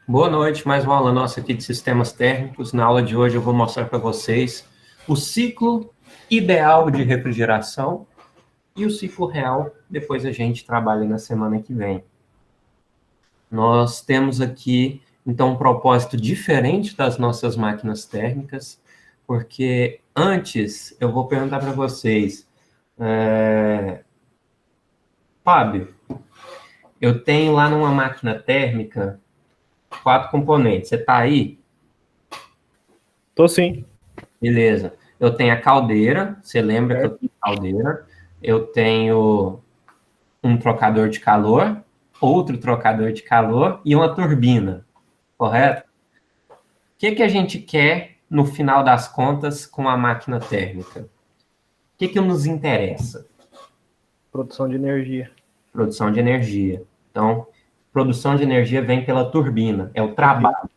Boa noite, mais uma aula nossa aqui de sistemas térmicos. Na aula de hoje eu vou mostrar para vocês o ciclo ideal de refrigeração e o ciclo real. Depois a gente trabalha na semana que vem. Nós temos aqui, então, um propósito diferente das nossas máquinas térmicas, porque antes eu vou perguntar para vocês, Fábio, eu tenho lá numa máquina térmica 4 componentes. Você está aí? Tô sim. Beleza. Eu tenho a caldeira, você lembra que eu tenho caldeira. Eu tenho um trocador de calor, outro trocador de calor e uma turbina, correto? O que a gente quer, no final das contas, com a máquina térmica? O que nos interessa? Produção de energia. Produção de energia. Então, produção de energia vem pela turbina, é o trabalho.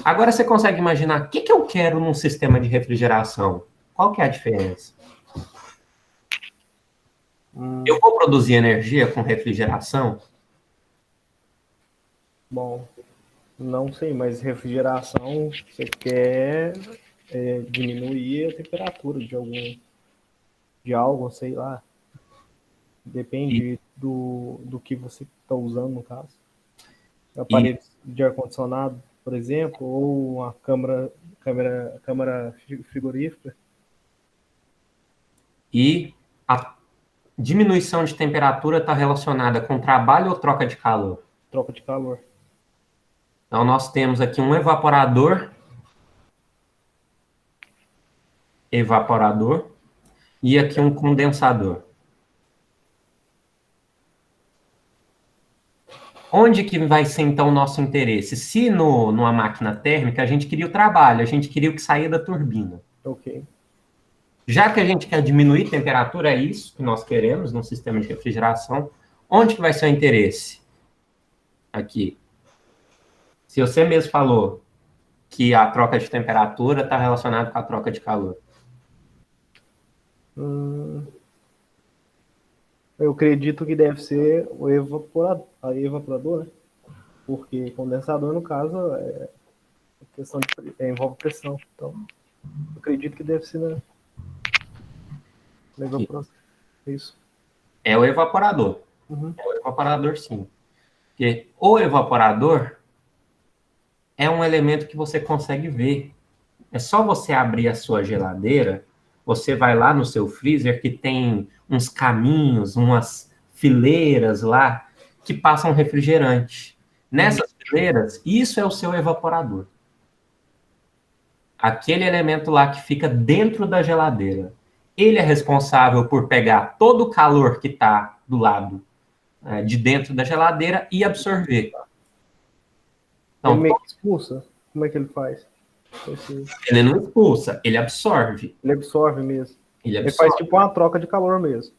Agora você consegue imaginar o que eu quero num sistema de refrigeração? Qual que é a diferença? Eu vou produzir energia com refrigeração? Bom, não sei, mas refrigeração, você quer diminuir a temperatura de algo, sei lá. Depende do que você está usando, no caso. Aparelho de ar-condicionado, por exemplo, ou uma câmara frigorífica. E a diminuição de temperatura está relacionada com trabalho ou troca de calor? Troca de calor. Então, nós temos aqui um evaporador, e aqui um condensador. Onde que vai ser, então, o nosso interesse? Se numa máquina térmica, a gente queria o trabalho, a gente queria o que saía da turbina. Ok. Já que a gente quer diminuir a temperatura, é isso que nós queremos num sistema de refrigeração, onde que vai ser o interesse? Aqui. Se você mesmo falou que a troca de temperatura está relacionada com a troca de calor. Eu acredito que deve ser o evaporador, né? Porque condensador, no caso, questão envolve pressão. Então, eu acredito que deve ser na evaporação. Isso. É o evaporador. Uhum. É o evaporador, sim. Porque o evaporador é um elemento que você consegue ver. É só você abrir a sua geladeira, você vai lá no seu freezer que tem uns caminhos, umas fileiras lá que passam refrigerante. Nessas fileiras, isso é o seu evaporador. Aquele elemento lá que fica dentro da geladeira. Ele é responsável por pegar todo o calor que está do lado de dentro da geladeira e absorver. Então, ele meio que expulsa? Como é que ele faz? Ele não expulsa, ele absorve. Ele absorve mesmo. Ele faz tipo uma troca de calor mesmo.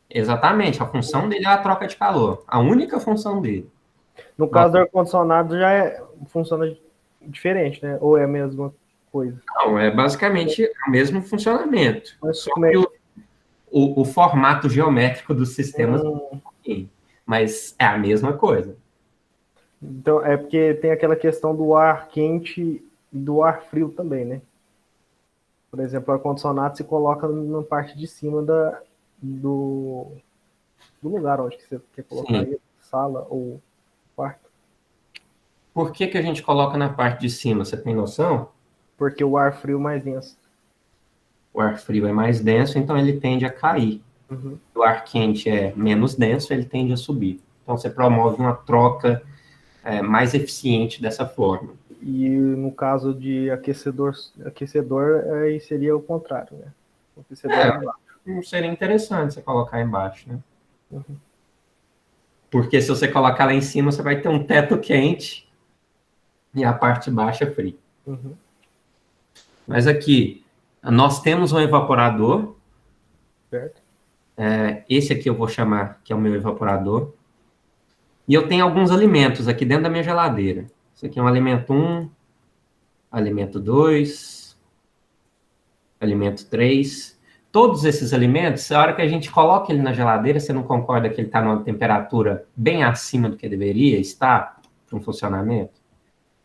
Exatamente, a função dele é a troca de calor. A única função dele. No caso do ar-condicionado já funciona diferente, né? Ou é a mesma coisa? Não, é basicamente o mesmo funcionamento. Mas só que o formato geométrico dos sistemas é um pouquinho. Mas é a mesma coisa. Então, é porque tem aquela questão do ar quente e do ar frio também, né? Por exemplo, o ar-condicionado se coloca na parte de cima do lugar onde você quer colocar ele, sala ou quarto. Por que a gente coloca na parte de cima? Você tem noção? Porque o ar frio é mais denso. O ar frio é mais denso, então ele tende a cair. Uhum. O ar quente é menos denso, ele tende a subir. Então você promove uma troca mais eficiente dessa forma. E no caso de aquecedor aí seria o contrário, né? O aquecedor não seria interessante você colocar embaixo, né? Uhum. Porque se você colocar lá em cima, você vai ter um teto quente e a parte baixa é fria. Uhum. Mas aqui, nós temos um evaporador. Certo. Esse aqui eu vou chamar que é o meu evaporador. E eu tenho alguns alimentos aqui dentro da minha geladeira. Esse aqui é um alimento 1, alimento 2, alimento 3. Todos esses alimentos, a hora que a gente coloca ele na geladeira, você não concorda que ele está numa temperatura bem acima do que deveria estar? para um funcionamento?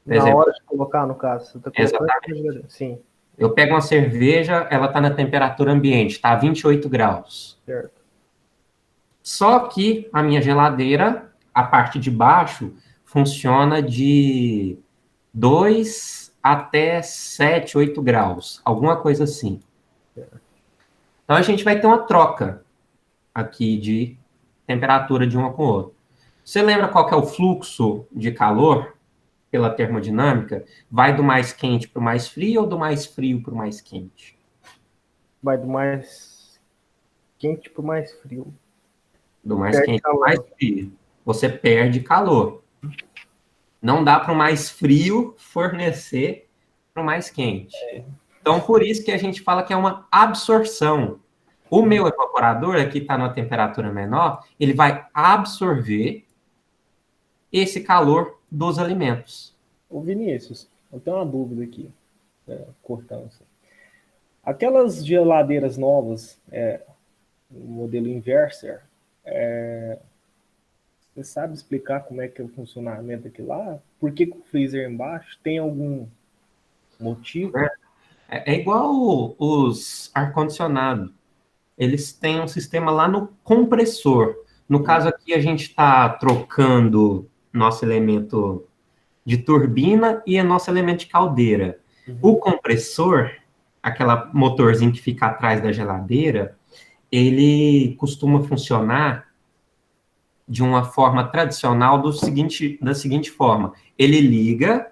Por Na exemplo, hora de colocar, no caso, você está colocando na exatamente. geladeira. Sim, Eu pego uma cerveja, ela está na temperatura ambiente, está a 28 graus. certo. Só que a minha geladeira, a parte de baixo, funciona de 2 até 7, 8 graus, alguma coisa assim. Então a gente vai ter uma troca aqui de temperatura de uma com a outra. Você lembra qual que é o fluxo de calor pela termodinâmica? Vai do mais quente para o mais frio ou do mais frio para o mais quente? Vai do mais quente para o mais frio. Do mais Perde quente para o mais calor. frio. Você perde calor. Não dá para o mais frio fornecer para o mais quente. Então, por isso que a gente fala que é uma absorção. O meu evaporador, aqui está numa temperatura menor, ele vai absorver esse calor dos alimentos. Ô Vinícius, eu tenho uma dúvida aqui, cortando assim. Aquelas geladeiras novas, o modelo Inverser, você sabe explicar como é que é o funcionamento aqui lá? Por que que o freezer embaixo tem algum motivo? É igual os ar-condicionado. Eles têm um sistema lá no compressor. No caso aqui, a gente está trocando nosso elemento de turbina e o nosso elemento de caldeira. O compressor, aquela motorzinho que fica atrás da geladeira, ele costuma funcionar de uma forma tradicional da seguinte forma: ele liga,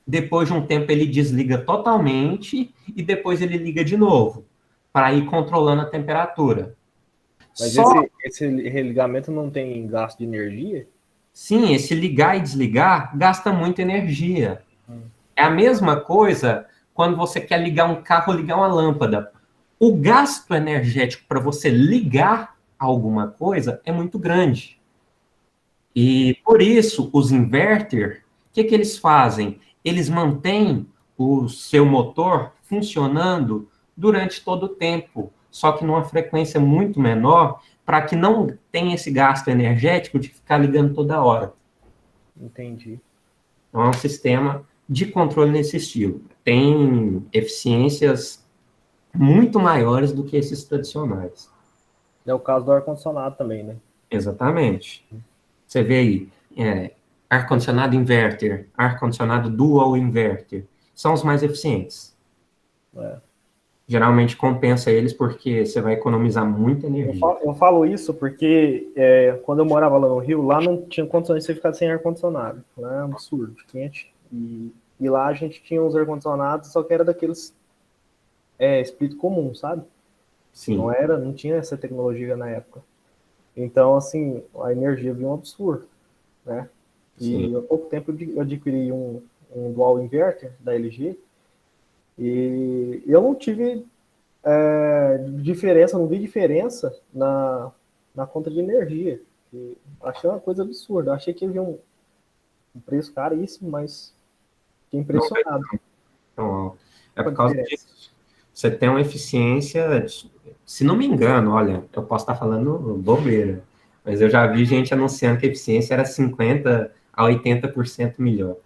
depois de um tempo ele desliga totalmente e depois ele liga de novo para ir controlando a temperatura. Mas Só esse religamento não tem gasto de energia? sim, esse ligar e desligar gasta muita energia. É a mesma coisa quando você quer ligar um carro ou ligar uma lâmpada. O gasto energético para você ligar alguma coisa é muito grande. E por isso, os inverter, o que eles fazem? Eles mantêm o seu motor funcionando durante todo o tempo, só que numa frequência muito menor, para que não tenha esse gasto energético de ficar ligando toda hora. Entendi. Então, é um sistema de controle nesse estilo. Tem eficiências muito maiores do que esses tradicionais. É o caso do ar-condicionado também, né? Exatamente. Você vê aí, ar-condicionado inverter, ar-condicionado dual inverter, são os mais eficientes. É. Geralmente compensa eles porque você vai economizar muita energia. Eu falo isso porque quando eu morava lá no Rio, lá não tinha condições de você ficar sem ar-condicionado. Lá é um absurdo, quente. E lá a gente tinha uns ar-condicionados, só que era daqueles split comum, sabe? Sim, Não tinha essa tecnologia na época. Então, assim, a energia vinha um absurdo, né? sim. E há pouco tempo eu adquiri um dual inverter da LG e eu não tive diferença, não vi diferença na conta de energia. E achei uma coisa absurda. Eu achei que ia vir um preço caríssimo, mas fiquei Não vai impressionado tão alto. É com a por causa diferença. disso. Você tem uma eficiência, se não me engano, olha, eu posso estar falando bobeira, mas eu já vi gente anunciando que a eficiência era 50 a 80% melhor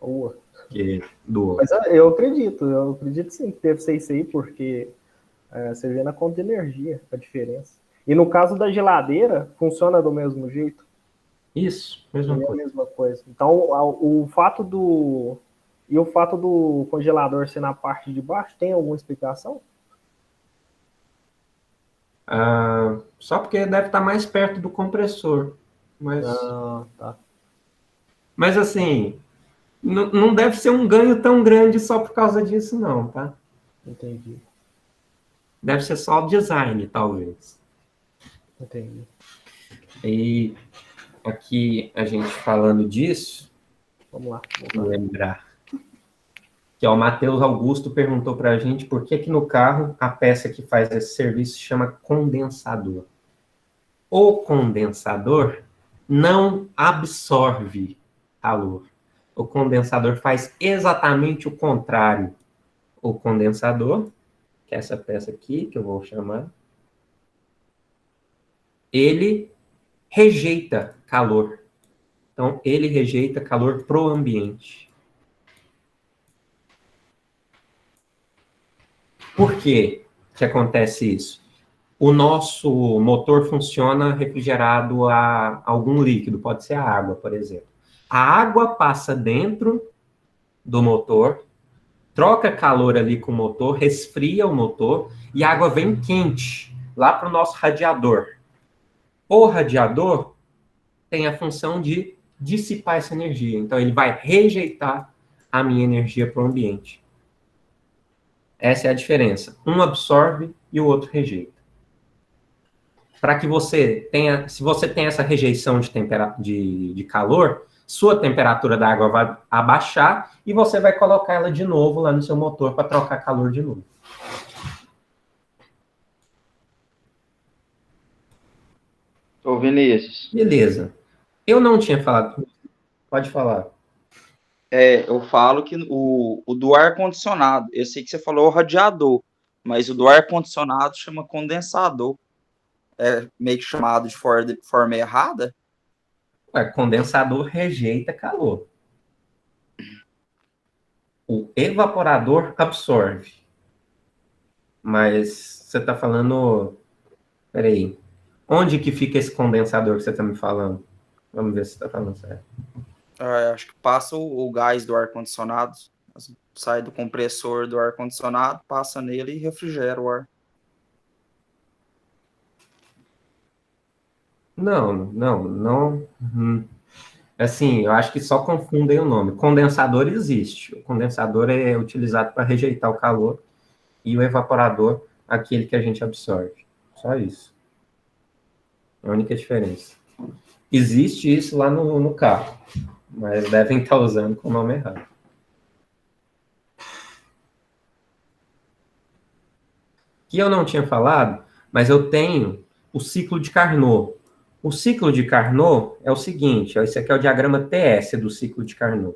Boa. que do outro. Mas eu acredito sim que deve ser isso aí, porque você vê na conta de energia a diferença. E no caso da geladeira, funciona do mesmo jeito, Isso, mesma é a coisa. mesma coisa. Então, o fato do congelador ser na parte de baixo tem alguma explicação? Só porque deve estar mais perto do compressor. Mas, Ah, tá. mas assim, não deve ser um ganho tão grande só por causa disso, não, tá? Entendi. Deve ser só o design, talvez. Entendi. E aqui a gente falando disso, Vamos lá, voltar. lembrar que ó, o Matheus Augusto perguntou para a gente por que no carro a peça que faz esse serviço se chama condensador. O condensador não absorve calor. O condensador faz exatamente o contrário. O condensador, que é essa peça aqui, que eu vou chamar, ele rejeita calor. Então, ele rejeita calor pro ambiente. Por que que acontece isso? O nosso motor funciona refrigerado a algum líquido, pode ser a água, por exemplo. A água passa dentro do motor, troca calor ali com o motor, resfria o motor e a água vem quente lá para o nosso radiador. O radiador tem a função de dissipar essa energia. Então, ele vai rejeitar a minha energia para o ambiente. Essa é a diferença. Um absorve e o outro rejeita. Para que você tenha, se você tem essa rejeição de calor, sua temperatura da água vai abaixar e você vai colocar ela de novo lá no seu motor para trocar calor de novo. Ô, Vinícius, Beleza. Eu não tinha falado. Pode falar. eu falo que o do ar-condicionado, eu sei que você falou radiador, mas o do ar-condicionado chama condensador. É meio que chamado de forma errada? Ué, condensador rejeita calor. O evaporador absorve. Mas você está falando... Peraí. Onde que fica esse condensador que você está me falando? Vamos ver se você está falando certo. Acho que passa o gás do ar-condicionado, sai do compressor do ar-condicionado, passa nele e refrigera o ar. Não. Assim, eu acho que só confundem o nome. Condensador existe. O condensador é utilizado para rejeitar o calor e o evaporador, aquele que a gente absorve. Só isso. É a única diferença. Existe isso lá no carro, mas devem estar usando com o nome errado. Que eu não tinha falado, mas eu tenho o ciclo de Carnot. O ciclo de Carnot é o seguinte, esse aqui é o diagrama TS do ciclo de Carnot.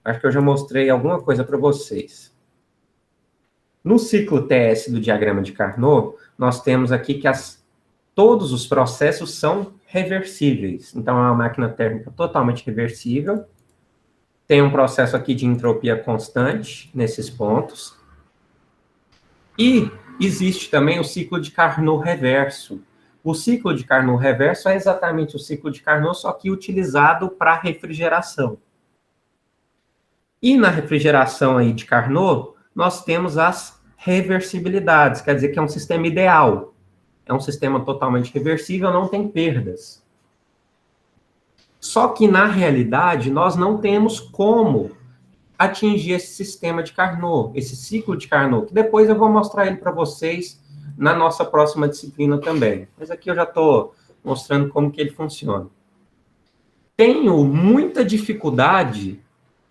Acho que eu já mostrei alguma coisa para vocês. No ciclo TS do diagrama de Carnot, nós temos aqui que todos os processos são reversíveis. Então, é uma máquina térmica totalmente reversível. Tem um processo aqui de entropia constante nesses pontos. E existe também o ciclo de Carnot reverso. O ciclo de Carnot reverso é exatamente o ciclo de Carnot, só que utilizado para refrigeração. E na refrigeração aí de Carnot, nós temos as reversibilidades, quer dizer que é um sistema ideal. É um sistema totalmente reversível, não tem perdas. Só que, na realidade, nós não temos como atingir esse sistema de Carnot, esse ciclo de Carnot, que depois eu vou mostrar ele para vocês na nossa próxima disciplina também. Mas aqui eu já estou mostrando como que ele funciona. Tenho muita dificuldade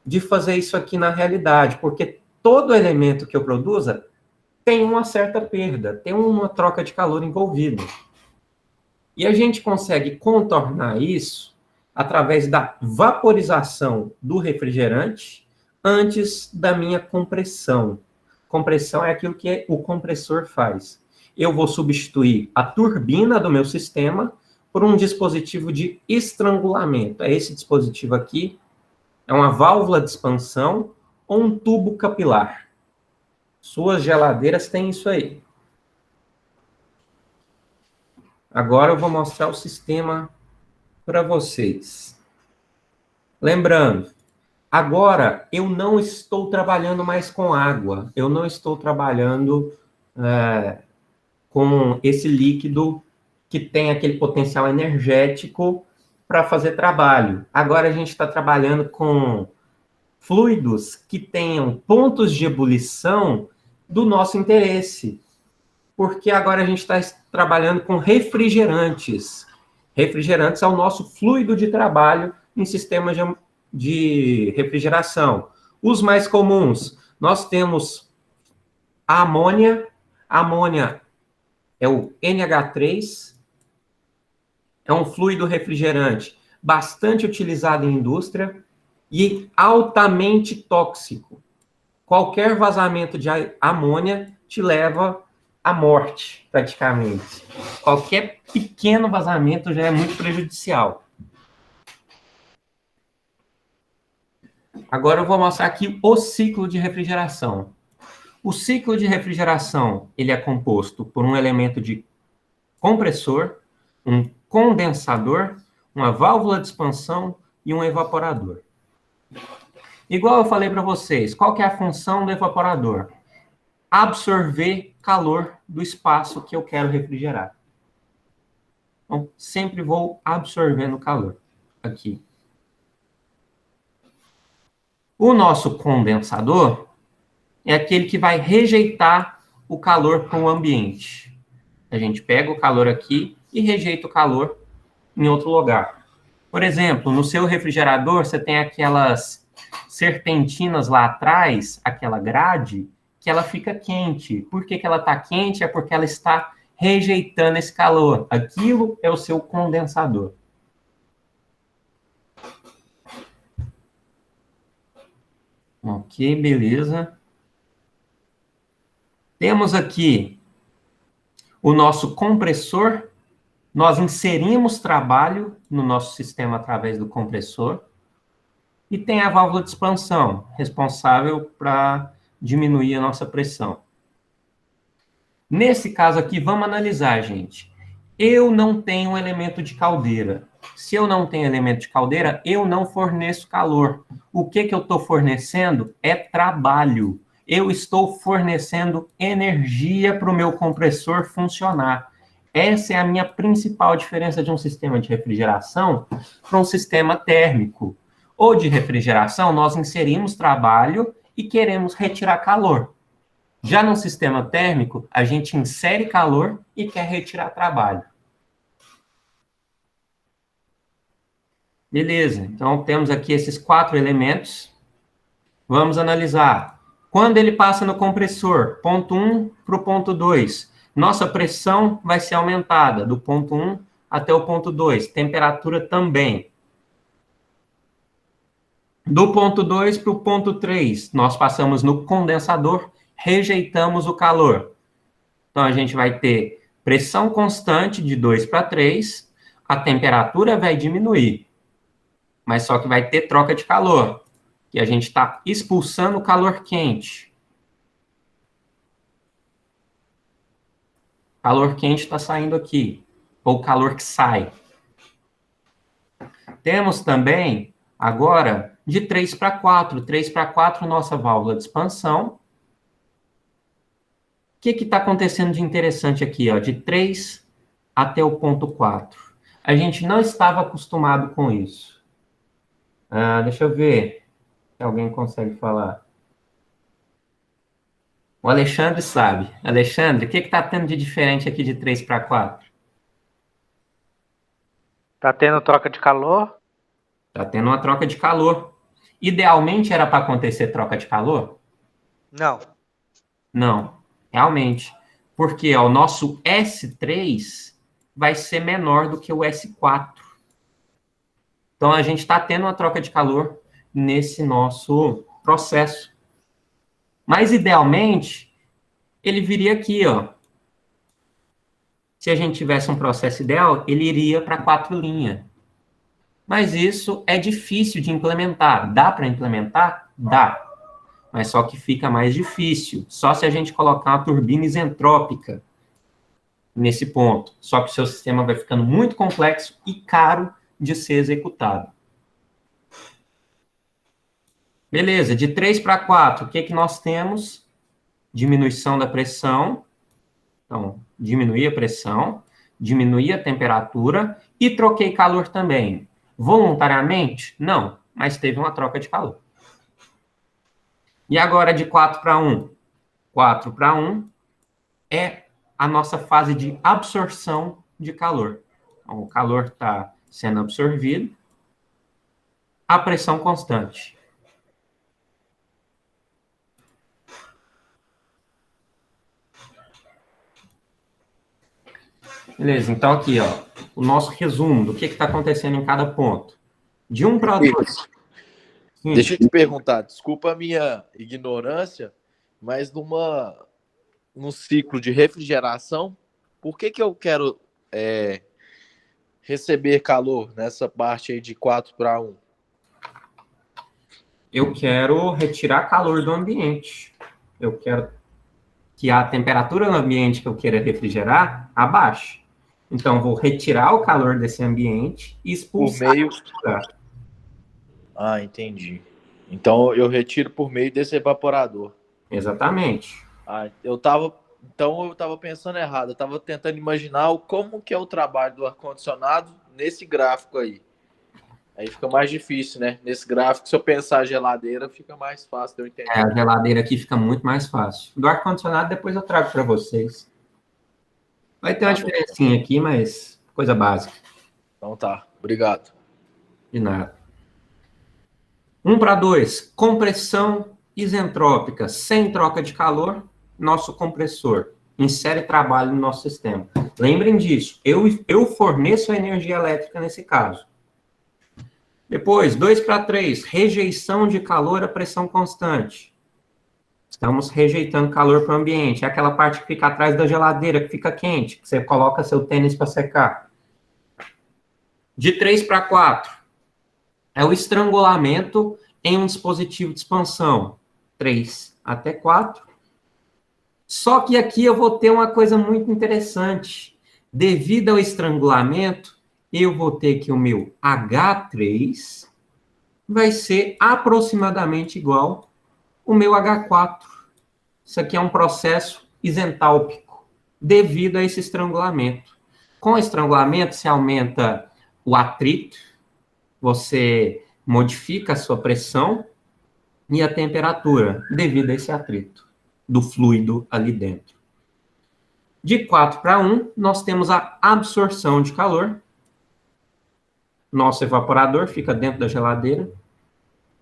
de fazer isso aqui na realidade, porque todo elemento que eu produza tem uma certa perda, tem uma troca de calor envolvida. E a gente consegue contornar isso através da vaporização do refrigerante antes da minha compressão. Compressão é aquilo que o compressor faz. Eu vou substituir a turbina do meu sistema por um dispositivo de estrangulamento. É esse dispositivo aqui, é uma válvula de expansão ou um tubo capilar. Suas geladeiras têm isso aí. Agora eu vou mostrar o sistema para vocês. Lembrando, agora eu não estou trabalhando mais com água. Eu não estou trabalhando com esse líquido que tem aquele potencial energético para fazer trabalho. Agora a gente está trabalhando com fluidos que tenham pontos de ebulição do nosso interesse. Porque agora a gente está trabalhando com refrigerantes. Refrigerantes é o nosso fluido de trabalho em sistemas de refrigeração. Os mais comuns, nós temos a amônia. A amônia é o NH3. É um fluido refrigerante bastante utilizado em indústria e altamente tóxico. Qualquer vazamento de amônia te leva à morte, praticamente. Qualquer pequeno vazamento já é muito prejudicial. Agora eu vou mostrar aqui o ciclo de refrigeração. O ciclo de refrigeração, ele é composto por um elemento de compressor, um condensador, uma válvula de expansão e um evaporador. Igual eu falei para vocês, qual que é a função do evaporador? Absorver calor do espaço que eu quero refrigerar. Então, sempre vou absorvendo calor aqui. O nosso condensador é aquele que vai rejeitar o calor para o ambiente. A gente pega o calor aqui e rejeita o calor em outro lugar. Por exemplo, no seu refrigerador, você tem aquelas serpentinas lá atrás, aquela grade, que ela fica quente. Por que que ela está quente? É porque ela está rejeitando esse calor. Aquilo é o seu condensador. Ok, beleza. Temos aqui o nosso compressor. Nós inserimos trabalho no nosso sistema através do compressor. E tem a válvula de expansão, responsável para diminuir a nossa pressão. Nesse caso aqui, vamos analisar, gente. Eu não tenho um elemento de caldeira. Se eu não tenho elemento de caldeira, eu não forneço calor. O que eu estou fornecendo é trabalho. Eu estou fornecendo energia para o meu compressor funcionar. Essa é a minha principal diferença de um sistema de refrigeração para um sistema térmico. Ou de refrigeração, nós inserimos trabalho e queremos retirar calor. Já no sistema térmico, a gente insere calor e quer retirar trabalho. Beleza, então temos aqui esses 4 elementos. Vamos analisar. Quando ele passa no compressor, ponto 1 para o ponto 2, nossa pressão vai ser aumentada do ponto 1 até o ponto 2, temperatura também. Do ponto 2 para o ponto 3, nós passamos no condensador, rejeitamos o calor. Então, a gente vai ter pressão constante de 2 para 3, a temperatura vai diminuir, mas só que vai ter troca de calor, que a gente está expulsando o calor quente. Calor quente está saindo aqui, ou calor que sai. Temos também, agora, de 3 para 4. 3 para 4, nossa válvula de expansão. O que está acontecendo de interessante aqui? Ó, de 3 até o ponto 4. A gente não estava acostumado com isso. Deixa eu ver se alguém consegue falar. O Alexandre sabe. Alexandre, o que está tendo de diferente aqui de 3 para 4? Tá tendo troca de calor? Está tendo uma troca de calor. Idealmente era para acontecer troca de calor? Não. Não, realmente. Porque ó, o nosso S3 vai ser menor do que o S4. Então, a gente está tendo uma troca de calor nesse nosso processo. Mas, idealmente, ele viria aqui, ó. Se a gente tivesse um processo ideal, ele iria para 4 linhas. Mas isso é difícil de implementar. Dá para implementar? Dá. Mas só que fica mais difícil. Só se a gente colocar uma turbina isentrópica nesse ponto. Só que o seu sistema vai ficando muito complexo e caro de ser executado. Beleza, de 3 para 4, o que nós temos? Diminuição da pressão. Então, diminuir a pressão, diminuir a temperatura e troquei calor também. Voluntariamente? Não, mas teve uma troca de calor. E agora de 4 para 1? 4 para 1 é a nossa fase de absorção de calor. Então, o calor está sendo absorvido a pressão constante. Beleza, então aqui, ó, o nosso resumo do que está acontecendo em cada ponto. De 1 para 2. Deixa eu te perguntar, desculpa a minha ignorância, mas num ciclo de refrigeração, por que eu quero receber calor nessa parte aí de 4 para 1? eu quero retirar calor do ambiente. Eu quero que a temperatura no ambiente que eu queira refrigerar abaixe. Então, vou retirar o calor desse ambiente e Por expulsar. meio. Ah, entendi. Então eu retiro por meio desse evaporador. Exatamente. Ah, eu tava pensando errado. Eu tava tentando imaginar como que é o trabalho do ar-condicionado nesse gráfico aí. Aí fica mais difícil, né? Nesse gráfico, se eu pensar a geladeira, fica mais fácil de eu entender. A geladeira aqui fica muito mais fácil. Do ar-condicionado, depois eu trago para vocês. Vai ter uma Tá bom. diferencinha aqui, mas coisa básica. Então tá, obrigado. De nada. 1 para 2. Compressão isentrópica. Sem troca de calor, nosso compressor insere trabalho no nosso sistema. Lembrem disso. Eu forneço a energia elétrica nesse caso. Depois, 2 para 3. Rejeição de calor a pressão constante. Estamos rejeitando calor para o ambiente. É aquela parte que fica atrás da geladeira, que fica quente, que você coloca seu tênis para secar. De 3 para 4. É o estrangulamento em um dispositivo de expansão. 3 até 4. Só que aqui eu vou ter uma coisa muito interessante. Devido ao estrangulamento, eu vou ter que o meu H3 vai ser aproximadamente igual ao meu H4. Isso aqui é um processo isentálpico, devido a esse estrangulamento. Com o estrangulamento, se aumenta o atrito, você modifica a sua pressão e a temperatura, devido a esse atrito do fluido ali dentro. De 4 para 1, nós temos a absorção de calor. Nosso evaporador fica dentro da geladeira.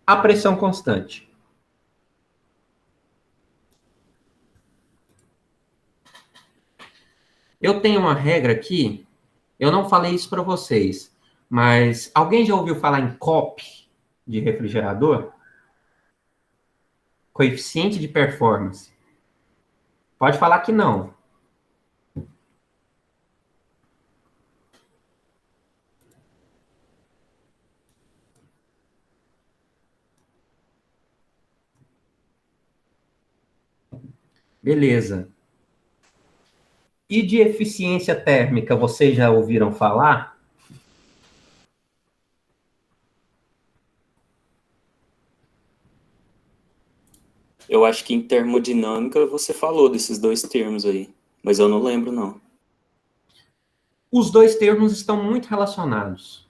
A pressão constante. Eu tenho uma regra aqui, eu não falei isso para vocês, mas alguém já ouviu falar em COP de refrigerador? Coeficiente de performance. Pode falar que não. Beleza. E de eficiência térmica, vocês já ouviram falar? Eu acho que em termodinâmica você falou desses dois termos aí, mas eu não lembro, não. Os dois termos estão muito relacionados.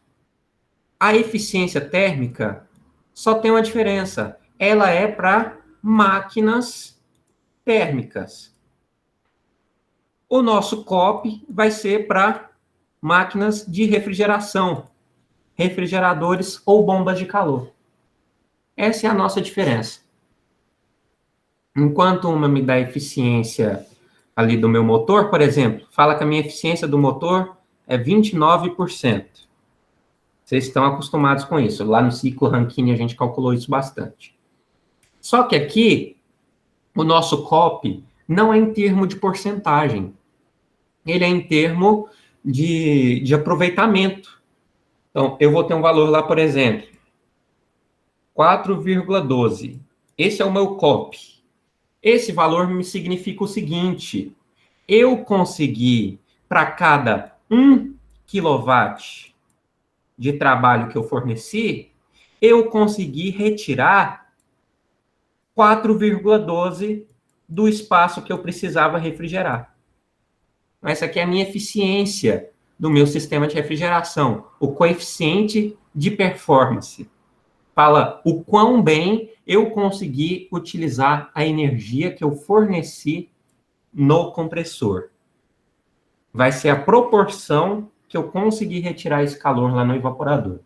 A eficiência térmica só tem uma diferença. Ela é para máquinas térmicas. O nosso COP vai ser para máquinas de refrigeração, refrigeradores ou bombas de calor. Essa é a nossa diferença. Enquanto uma me dá eficiência ali do meu motor, por exemplo, fala que a minha eficiência do motor é 29%. Vocês estão acostumados com isso. Lá no ciclo Rankine a gente calculou isso bastante. Só que aqui, o nosso COP não é em termo de porcentagem. Ele é em termo de aproveitamento. Então, eu vou ter um valor lá, por exemplo, 4,12. Esse é o meu COP. Esse valor me significa o seguinte: eu consegui, para cada 1 kW de trabalho que eu forneci, eu consegui retirar 4,12 do espaço que eu precisava refrigerar. Essa aqui é a minha eficiência do meu sistema de refrigeração, o coeficiente de performance. Fala o quão bem eu consegui utilizar a energia que eu forneci no compressor. Vai ser a proporção que eu consegui retirar esse calor lá no evaporador.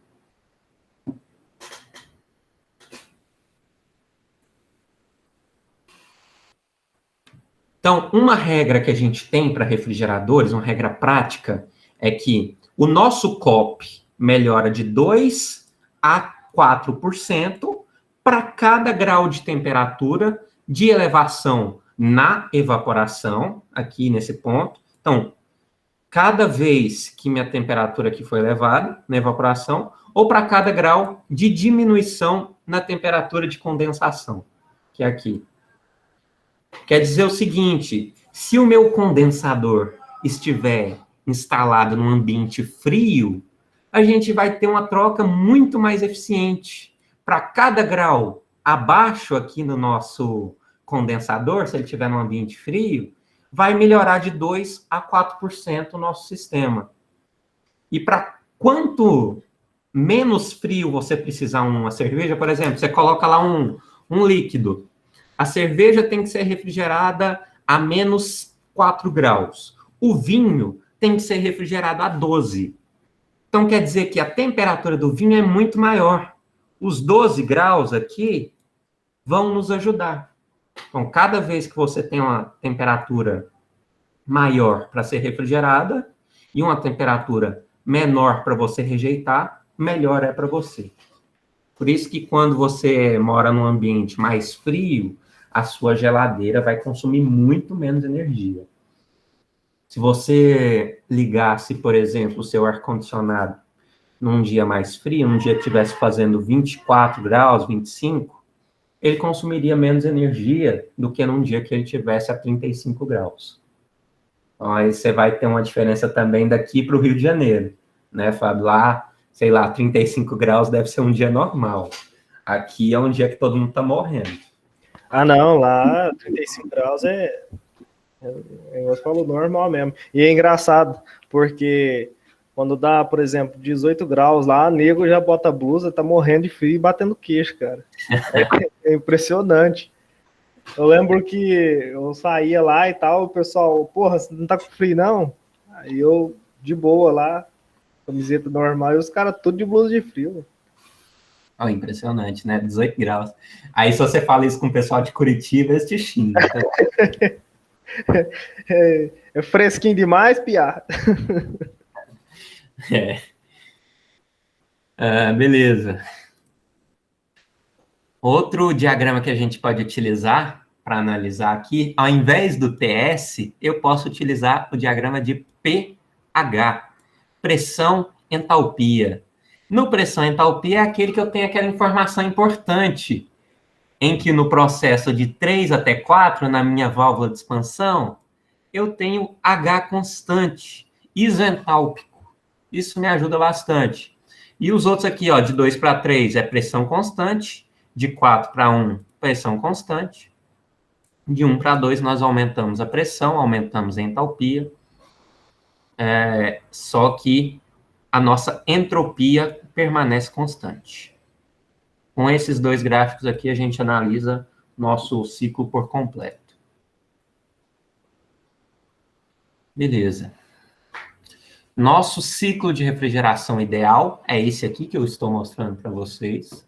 Então, uma regra que a gente tem para refrigeradores, uma regra prática, é que o nosso COP melhora de 2 a 4% para cada grau de temperatura de elevação na evaporação, aqui nesse ponto. Então, cada vez que minha temperatura aqui foi elevada na evaporação, ou para cada grau de diminuição na temperatura de condensação, que é aqui. Quer dizer o seguinte, se o meu condensador estiver instalado num ambiente frio, a gente vai ter uma troca muito mais eficiente. Para cada grau abaixo aqui no nosso condensador, se ele estiver num ambiente frio, vai melhorar de 2 a 4% o nosso sistema. E para quanto menos frio você precisar uma cerveja, por exemplo, você coloca lá um líquido. A cerveja tem que ser refrigerada a menos 4 graus. O vinho tem que ser refrigerado a 12. Então, quer dizer que a temperatura do vinho é muito maior. Os 12 graus aqui vão nos ajudar. Então, cada vez que você tem uma temperatura maior para ser refrigerada e uma temperatura menor para você rejeitar, melhor é para você. Por isso que quando você mora num ambiente mais frio, a sua geladeira vai consumir muito menos energia. Se você ligasse, por exemplo, o seu ar-condicionado num dia mais frio, num dia que estivesse fazendo 24 graus, 25, ele consumiria menos energia do que num dia que ele tivesse a 35 graus. Então, aí você vai ter uma diferença também daqui para o Rio de Janeiro, né, Fábio? Lá, sei lá, 35 graus deve ser um dia normal. Aqui é um dia que todo mundo está morrendo. Ah, não, lá 35 graus você falou normal mesmo. E é engraçado, porque quando dá, por exemplo, 18 graus lá, nego já bota a blusa, tá morrendo de frio e batendo queixo, cara. É impressionante. Eu lembro que eu saía lá e tal, o pessoal, porra, você não tá com frio, não? Aí eu, de boa lá, camiseta normal, e os caras tudo de blusa de frio. Oh, impressionante, né? 18 graus. Aí, se você fala isso com o pessoal de Curitiba, eles te xingam. É fresquinho demais, piá. Beleza. Outro diagrama que a gente pode utilizar para analisar aqui, ao invés do TS, eu posso utilizar o diagrama de pH, pressão, entalpia. No pressão e entalpia é aquele que eu tenho aquela informação importante, em que no processo de 3 até 4, na minha válvula de expansão, eu tenho H constante, isentálpico. Isso me ajuda bastante. E os outros aqui, ó, de 2 para 3 é pressão constante, de 4 para 1, pressão constante. De 1 para 2, nós aumentamos a pressão, aumentamos a entalpia. Só que a nossa entropia permanece constante. Com esses dois gráficos aqui, a gente analisa nosso ciclo por completo. Beleza. Nosso ciclo de refrigeração ideal é esse aqui que eu estou mostrando para vocês.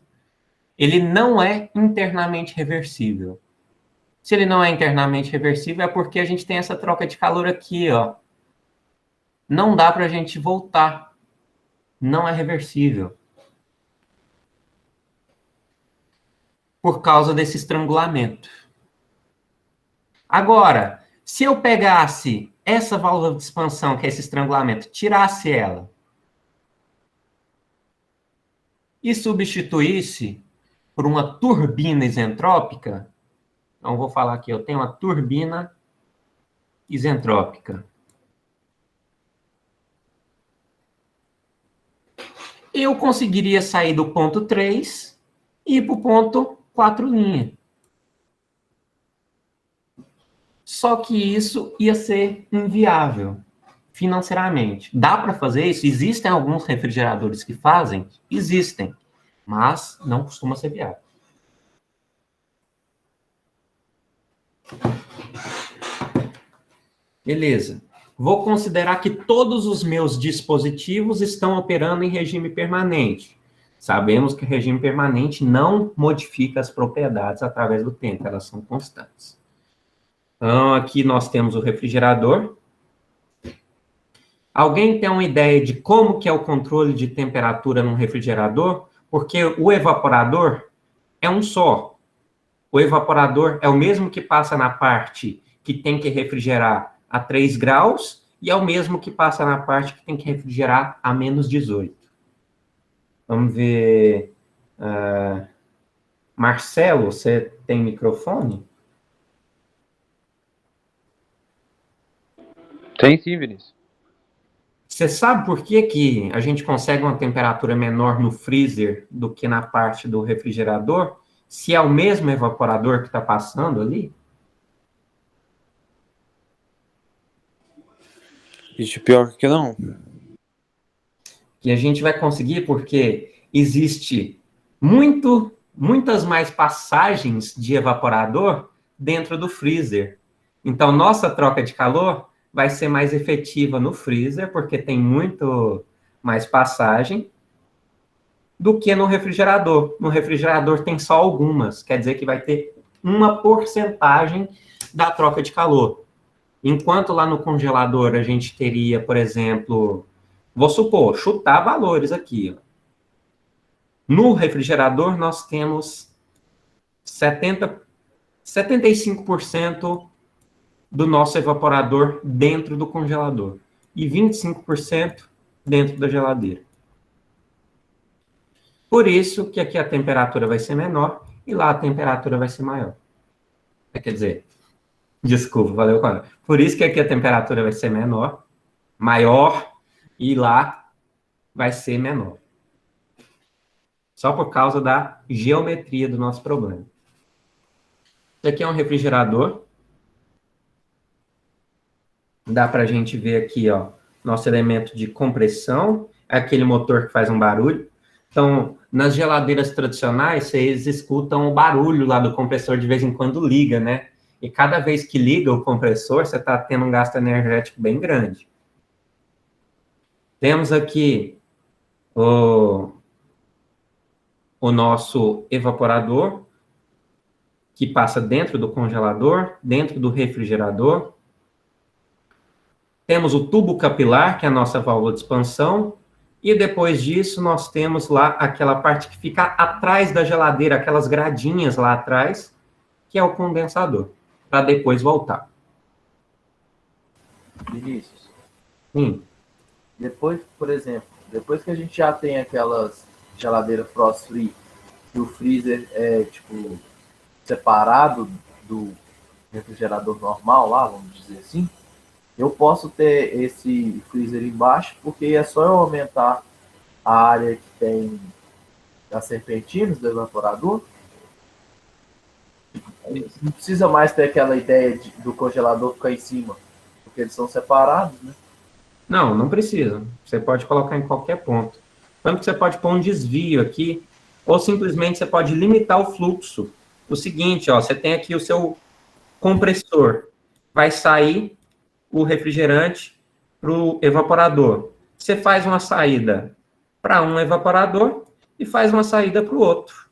Ele não é internamente reversível. Se ele não é internamente reversível, é porque a gente tem essa troca de calor aqui, ó. Não dá para a gente voltar. Não é reversível. Por causa desse estrangulamento. Agora, se eu pegasse essa válvula de expansão, que é esse estrangulamento, tirasse ela e substituísse por uma turbina isentrópica, então vou falar aqui, eu tenho uma turbina isentrópica. Eu conseguiria sair do ponto 3 e ir para o ponto 4'. Só que isso ia ser inviável financeiramente. Dá para fazer isso? Existem alguns refrigeradores que fazem? Existem, mas não costuma ser viável. Beleza. Vou considerar que todos os meus dispositivos estão operando em regime permanente. Sabemos que o regime permanente não modifica as propriedades através do tempo, elas são constantes. Então, aqui nós temos o refrigerador. Alguém tem uma ideia de como que é o controle de temperatura num refrigerador? Porque o evaporador é um só. O evaporador é o mesmo que passa na parte que tem que refrigerar a 3 graus e é o mesmo que passa na parte que tem que refrigerar a menos 18. Vamos ver. Marcelo, você tem microfone? Tem sim, Vinícius. Você sabe por que que a gente consegue uma temperatura menor no freezer do que na parte do refrigerador? Se é o mesmo evaporador que está passando ali? Ixi, pior que não. Que a gente vai conseguir porque existe muitas mais passagens de evaporador dentro do freezer. Então, nossa troca de calor vai ser mais efetiva no freezer, porque tem muito mais passagem, do que no refrigerador. No refrigerador tem só algumas, quer dizer que vai ter uma porcentagem da troca de calor. Enquanto lá no congelador a gente teria, por exemplo, vou supor, chutar valores aqui. Ó. No refrigerador nós temos 75% do nosso evaporador dentro do congelador e 25% dentro da geladeira. Por isso que aqui a temperatura vai ser menor e lá a temperatura vai ser maior. Quer dizer, desculpa, valeu, Cláudio. Por isso que aqui a temperatura vai ser maior e lá vai ser menor. Só por causa da geometria do nosso problema. Isso aqui é um refrigerador. Dá para a gente ver aqui, ó, nosso elemento de compressão, é aquele motor que faz um barulho. Então, nas geladeiras tradicionais, vocês escutam o barulho lá do compressor de vez em quando liga, né? E cada vez que liga o compressor, você está tendo um gasto energético bem grande. Temos aqui o nosso evaporador, que passa dentro do congelador, dentro do refrigerador. Temos o tubo capilar, que é a nossa válvula de expansão. E depois disso, nós temos lá aquela parte que fica atrás da geladeira, aquelas gradinhas lá atrás, que é o condensador, para depois voltar. Vinícius, Sim. depois, por exemplo, depois que a gente já tem aquelas geladeiras frost free, e o freezer é, tipo, separado do refrigerador normal lá, vamos dizer assim, eu posso ter esse freezer embaixo, porque é só eu aumentar a área que tem as serpentinas do evaporador. Não precisa mais ter aquela ideia do congelador ficar em cima, porque eles são separados, né? Não, não precisa. Você pode colocar em qualquer ponto. Tanto que você pode pôr um desvio aqui, ou simplesmente você pode limitar o fluxo. O seguinte, ó, você tem aqui o seu compressor. Vai sair o refrigerante para o evaporador. Você faz uma saída para um evaporador e faz uma saída para o outro.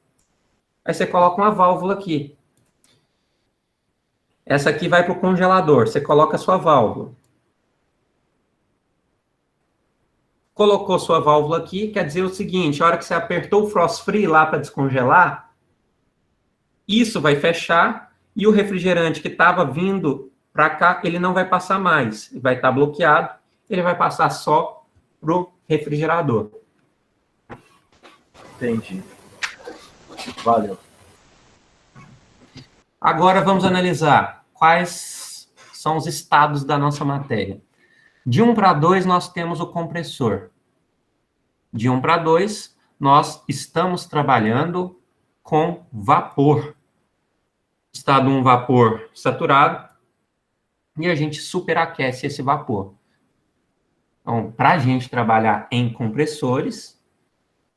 Aí você coloca uma válvula aqui. Essa aqui vai para o congelador. Você coloca a sua válvula. Colocou sua válvula aqui, quer dizer o seguinte, a hora que você apertou o frost free lá para descongelar, isso vai fechar e o refrigerante que estava vindo para cá, ele não vai passar mais, vai estar bloqueado, ele vai passar só pro refrigerador. Entendi. Valeu. Agora vamos analisar quais são os estados da nossa matéria. De 1 para 2, nós temos o compressor. De 1 para 2, nós estamos trabalhando com vapor. Estado 1, vapor saturado. E a gente superaquece esse vapor. Então, para a gente trabalhar em compressores,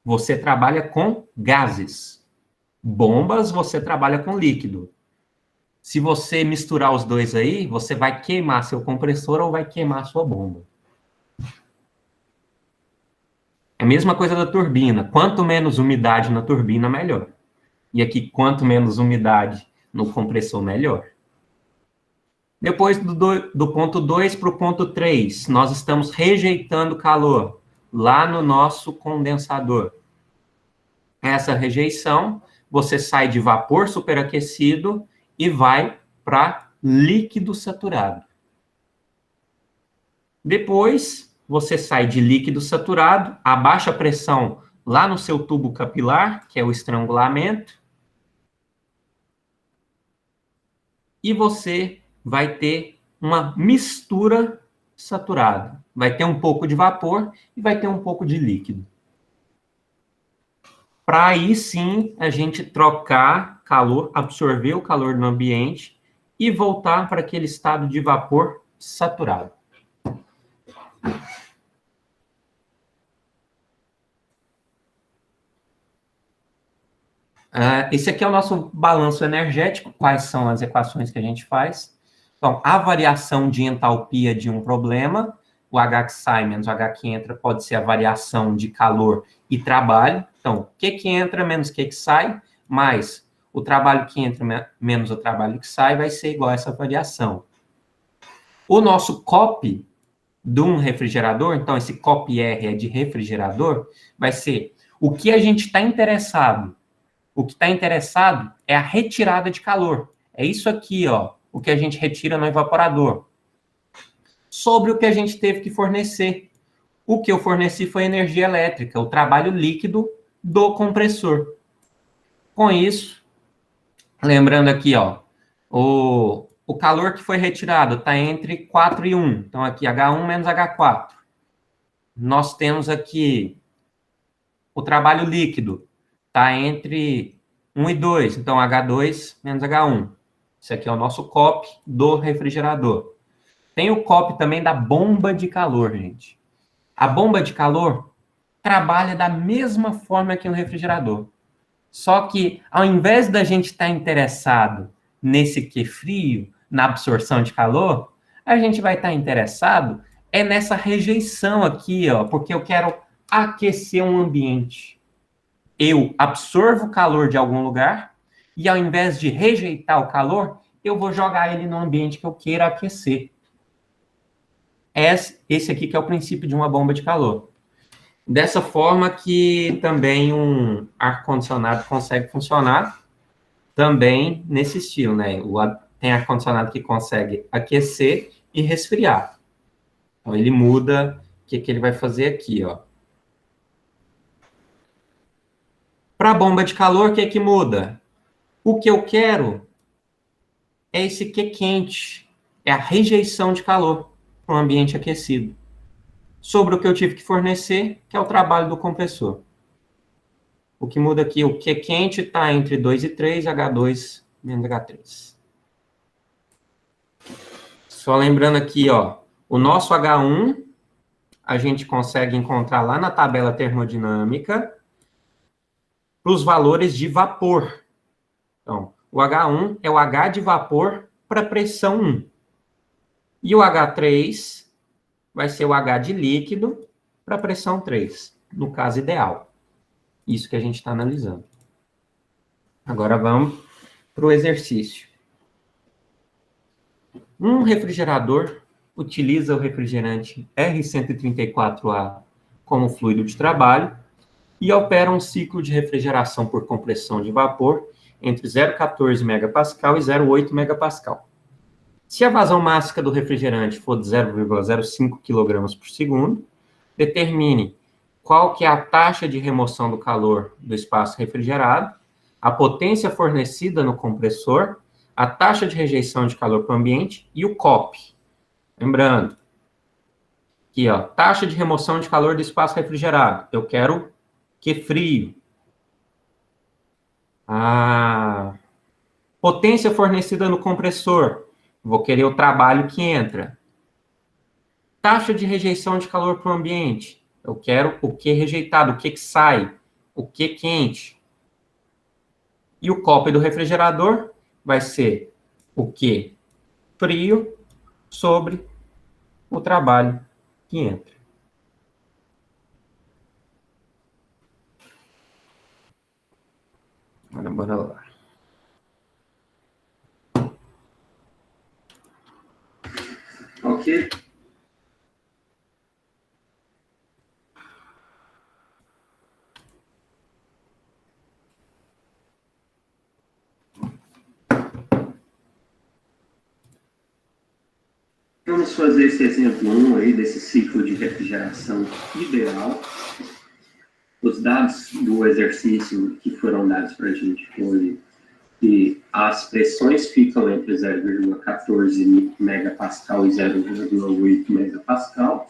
você trabalha com gases. Bombas, você trabalha com líquido. Se você misturar os dois aí, você vai queimar seu compressor ou vai queimar sua bomba. É a mesma coisa da turbina. Quanto menos umidade na turbina, melhor. E aqui, quanto menos umidade no compressor, melhor. Depois do ponto 2 para o ponto 3, nós estamos rejeitando calor lá no nosso condensador. Essa rejeição, você sai de vapor superaquecido e vai para líquido saturado. Depois, você sai de líquido saturado, abaixa a pressão lá no seu tubo capilar, que é o estrangulamento, e você vai ter uma mistura saturada. Vai ter um pouco de vapor e vai ter um pouco de líquido. Para aí sim a gente trocar calor, absorver o calor no ambiente e voltar para aquele estado de vapor saturado. Esse aqui é o nosso balanço energético, quais são as equações que a gente faz. Então, a variação de entalpia de um problema, o H que sai menos o H que entra, pode ser a variação de calor e trabalho. Então, o que entra menos o que sai, mais o trabalho que entra menos o trabalho que sai, vai ser igual a essa variação. O nosso COP de um refrigerador, então esse COP R é de refrigerador, vai ser o que a gente está interessado. O que está interessado é a retirada de calor. É isso aqui, ó, o que a gente retira no evaporador. Sobre o que a gente teve que fornecer. O que eu forneci foi energia elétrica, o trabalho líquido do compressor. Com isso, lembrando aqui, ó, o calor que foi retirado está entre 4 e 1. Então, aqui, H1 menos H4. Nós temos aqui o trabalho líquido. Está entre 1 e 2, então H2 menos H1. Esse aqui é o nosso COP do refrigerador. Tem o COP também da bomba de calor, gente. A bomba de calor trabalha da mesma forma que um refrigerador. Só que, ao invés da gente estar interessado nesse Q frio, na absorção de calor, a gente vai estar interessado nessa rejeição aqui, ó, porque eu quero aquecer um ambiente. Eu absorvo o calor de algum lugar e, ao invés de rejeitar o calor, eu vou jogar ele no ambiente que eu queira aquecer. Esse aqui que é o princípio de uma bomba de calor. Dessa forma que também um ar-condicionado consegue funcionar, também nesse estilo, né? Tem ar-condicionado que consegue aquecer e resfriar. Então, ele muda o que ele vai fazer aqui, ó. Para a bomba de calor, o que muda? O que eu quero é esse Q quente, é a rejeição de calor para um ambiente aquecido. Sobre o que eu tive que fornecer, que é o trabalho do compressor. O que muda aqui, o Q quente está entre 2 e 3, H2 menos H3. Só lembrando aqui, ó, o nosso H1 a gente consegue encontrar lá na tabela termodinâmica para os valores de vapor. Então, o H1 é o H de vapor para pressão 1. E o H3 vai ser o H de líquido para pressão 3, no caso ideal. Isso que a gente está analisando. Agora vamos para o exercício. Um refrigerador utiliza o refrigerante R134A como fluido de trabalho e opera um ciclo de refrigeração por compressão de vapor entre 0,14 MPa e 0,8 MPa. Se a vazão máxima do refrigerante for de 0,05 kg por segundo, determine qual que é a taxa de remoção do calor do espaço refrigerado, a potência fornecida no compressor, a taxa de rejeição de calor para o ambiente e o COP. Lembrando, aqui, ó, taxa de remoção de calor do espaço refrigerado. Eu quero Q frio. A potência fornecida no compressor. Vou querer o trabalho que entra. Taxa de rejeição de calor para o ambiente. Eu quero o Q rejeitado, o que sai, o Q quente. E o COP do refrigerador vai ser o Q frio sobre o trabalho que entra. Agora, bora lá. Ok. Vamos fazer esse exemplo 1 aí desse ciclo de refrigeração ideal. Os dados do exercício que foram dados para a gente foi que as pressões ficam entre 0,14 megapascal e 0,8 megapascal,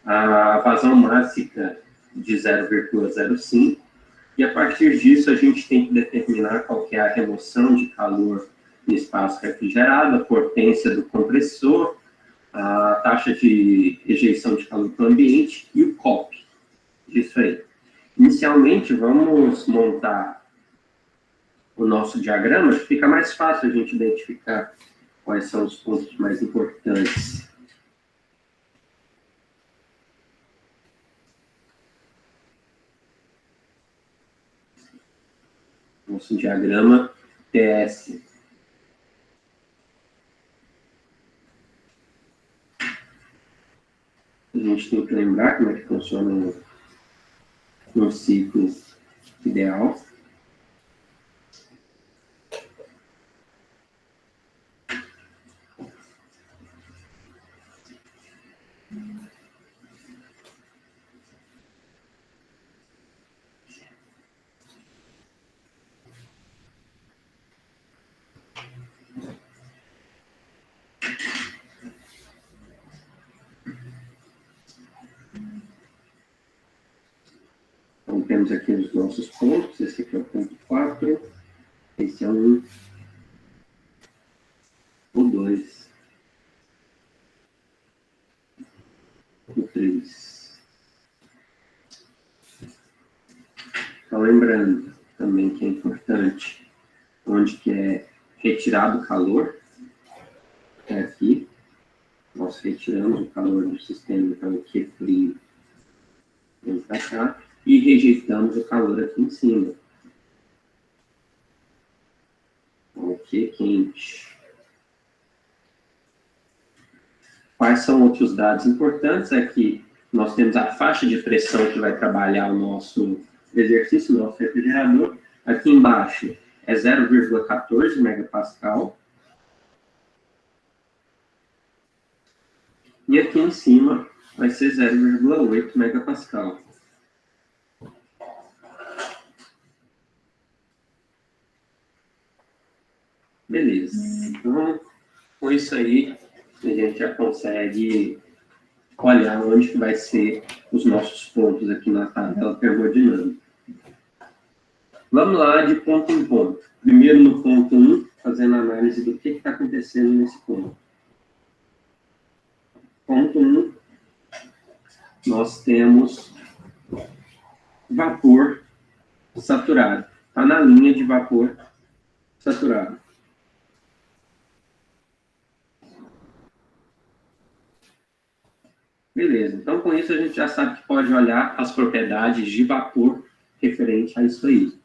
a vazão máxima de 0,05, e a partir disso a gente tem que determinar qual que é a remoção de calor no espaço refrigerado, a potência do compressor, a taxa de rejeição de calor para o ambiente e o COP disso aí. Inicialmente, vamos montar o nosso diagrama, acho que fica mais fácil a gente identificar quais são os pontos mais importantes. Nosso diagrama TS. A gente tem que lembrar como é que funciona um ciclo ideal. Então, temos aqui os nossos pontos. Esse aqui é o ponto 4. Esse é o 1. O 2. O 3. Então, lembrando também que é importante onde que é retirado o calor. É aqui. Nós retiramos o calor do sistema, então aqui é frio. Vem para cá. E rejeitamos o calor aqui em cima. Aqui é quente. Quais são outros dados importantes? Aqui nós temos a faixa de pressão que vai trabalhar o nosso exercício, o nosso refrigerador. Aqui embaixo é 0,14 megapascal. E aqui em cima vai ser 0,8 megapascal. Beleza. Então, com isso aí, a gente já consegue olhar onde que vai ser os nossos pontos aqui na tabela termodinâmica. Vamos lá de ponto em ponto. Primeiro no ponto 1, fazendo análise do que está acontecendo nesse ponto. Ponto 1, nós temos vapor saturado. Está na linha de vapor saturado. Beleza, então com isso a gente já sabe que pode olhar as propriedades de vapor referente a isso aí.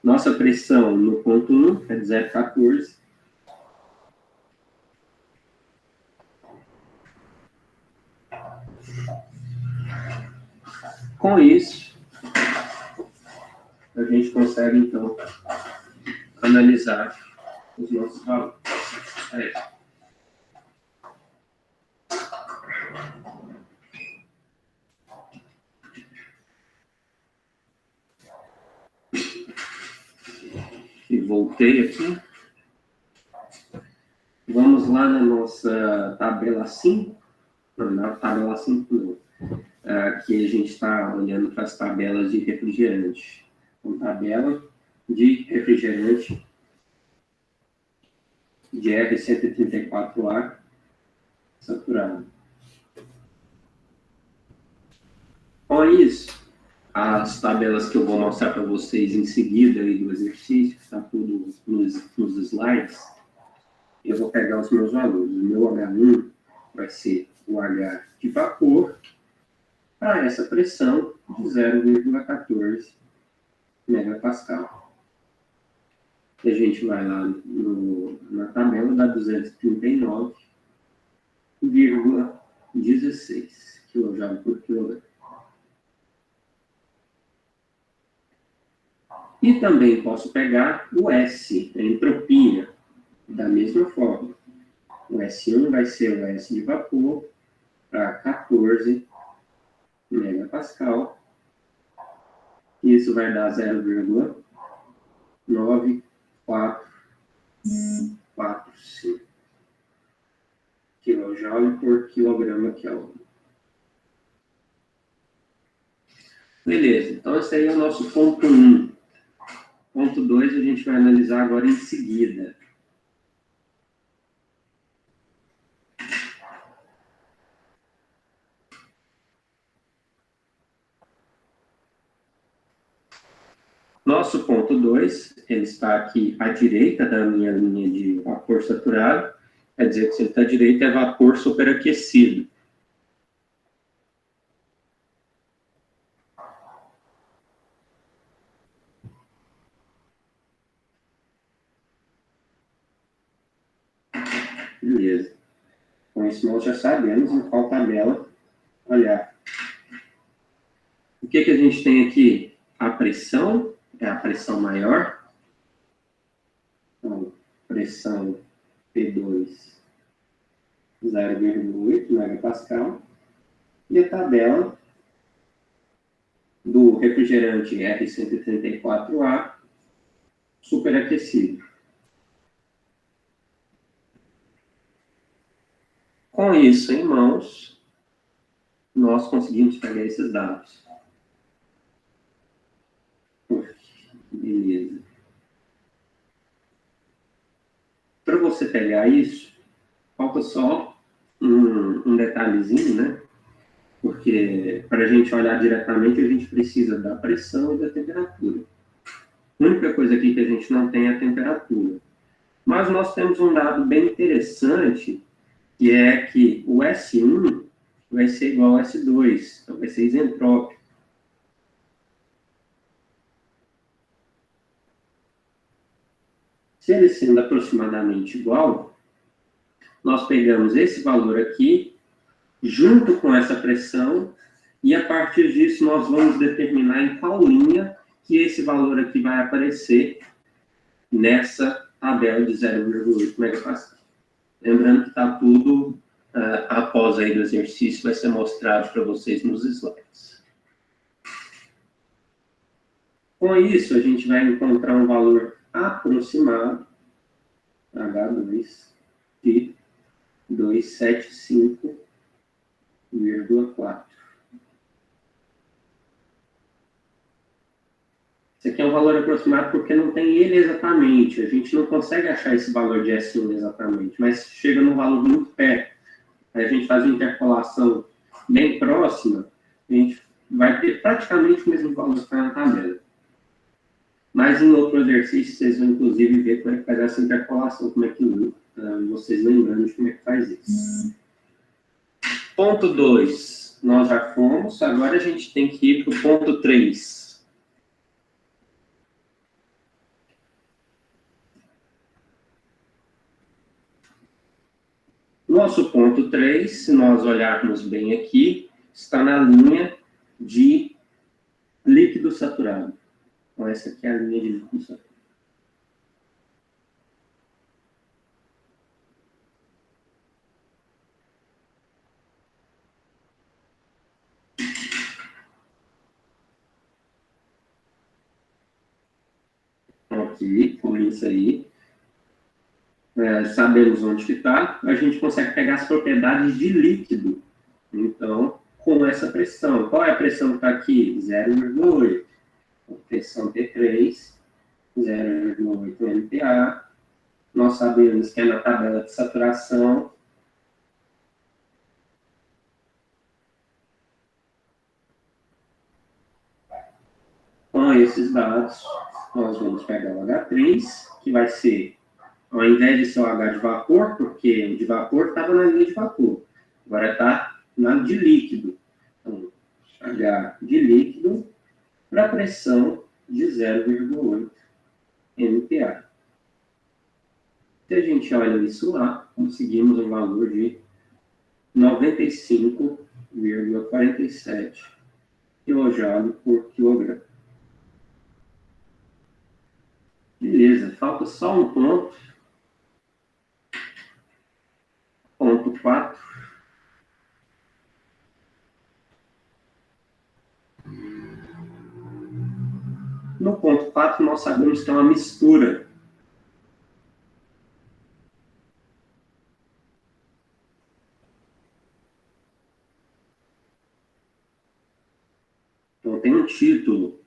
Nossa pressão no ponto 1 é de 0,14. Com isso, a gente consegue então analisar os nossos valores. Aí. E voltei aqui. Vamos lá na nossa tabela 5. Não, na tabela 5 não. Aqui a gente está olhando para as tabelas de refrigerante. Então, tabela de refrigerante de R134A saturado. Com isso, as tabelas que eu vou mostrar para vocês em seguida aí do exercício, que está tudo nos slides, eu vou pegar os meus valores. O meu H1 vai ser o H de vapor para essa pressão de 0,14 megapascal. E a gente vai lá na tabela, dá 239,16 kJ por quilograma. E também posso pegar o S, a entropia, da mesma forma. O S1 vai ser o S de vapor para 14 megapascal. Isso vai dar 0,9445 kJ por quilograma Kelvin. Beleza, então esse aí é o nosso ponto 1. Ponto 2 a gente vai analisar agora em seguida. Nosso ponto 2, ele está aqui à direita da minha linha de vapor saturado. Quer dizer que se ele está à direita é vapor superaquecido. Beleza. Com isso nós já sabemos em qual tabela olhar. O que a gente tem aqui? A pressão, é a pressão maior. Então, pressão P2, 0,8 megapascal. E a tabela do refrigerante R134A superaquecido. Com isso em mãos, nós conseguimos pegar esses dados. Beleza. Para você pegar isso, falta só um detalhezinho, né? Porque para a gente olhar diretamente, a gente precisa da pressão e da temperatura. A única coisa aqui que a gente não tem é a temperatura. Mas nós temos um dado bem interessante, que é que o S1 vai ser igual ao S2, então vai ser isentrópico. Se ele sendo aproximadamente igual, nós pegamos esse valor aqui, junto com essa pressão, e a partir disso nós vamos determinar em qual linha que esse valor aqui vai aparecer nessa tabela de 0,8 megapascal. Lembrando que está tudo, após aí do exercício, vai ser mostrado para vocês nos slides. Com isso, a gente vai encontrar um valor aproximado, H2, de 275,4. Esse aqui é um valor aproximado porque não tem ele exatamente. A gente não consegue achar esse valor de S1 exatamente, mas chega num valor muito perto. Aí a gente faz uma interpolação bem próxima, a gente vai ter praticamente o mesmo valor que está na tabela. Mas em outro exercício, vocês vão inclusive ver como é que faz essa interpolação, como é que vocês lembrando de como é que faz isso. Ponto 2, nós já fomos, agora a gente tem que ir para o ponto 3. Nosso ponto 3, se nós olharmos bem aqui, está na linha de líquido saturado. Então, essa aqui é a linha de líquido saturado. Ok, com isso aí. Sabemos onde que está, a gente consegue pegar as propriedades de líquido. Então, com essa pressão. Qual é a pressão que está aqui? 0,8. Pressão P3, 0,8 MPa. Nós sabemos que é na tabela de saturação. Com esses dados, nós vamos pegar o H3, que vai ser, ao invés de ser o H de vapor, porque o de vapor estava na linha de vapor, agora está na de líquido. Então, H de líquido para pressão de 0,8 MPa. Se a gente olha isso lá, conseguimos um valor de 95,47 kJ por quilograma. Beleza, falta só um ponto. 4 nós sabemos que é uma mistura. Então, tem um título.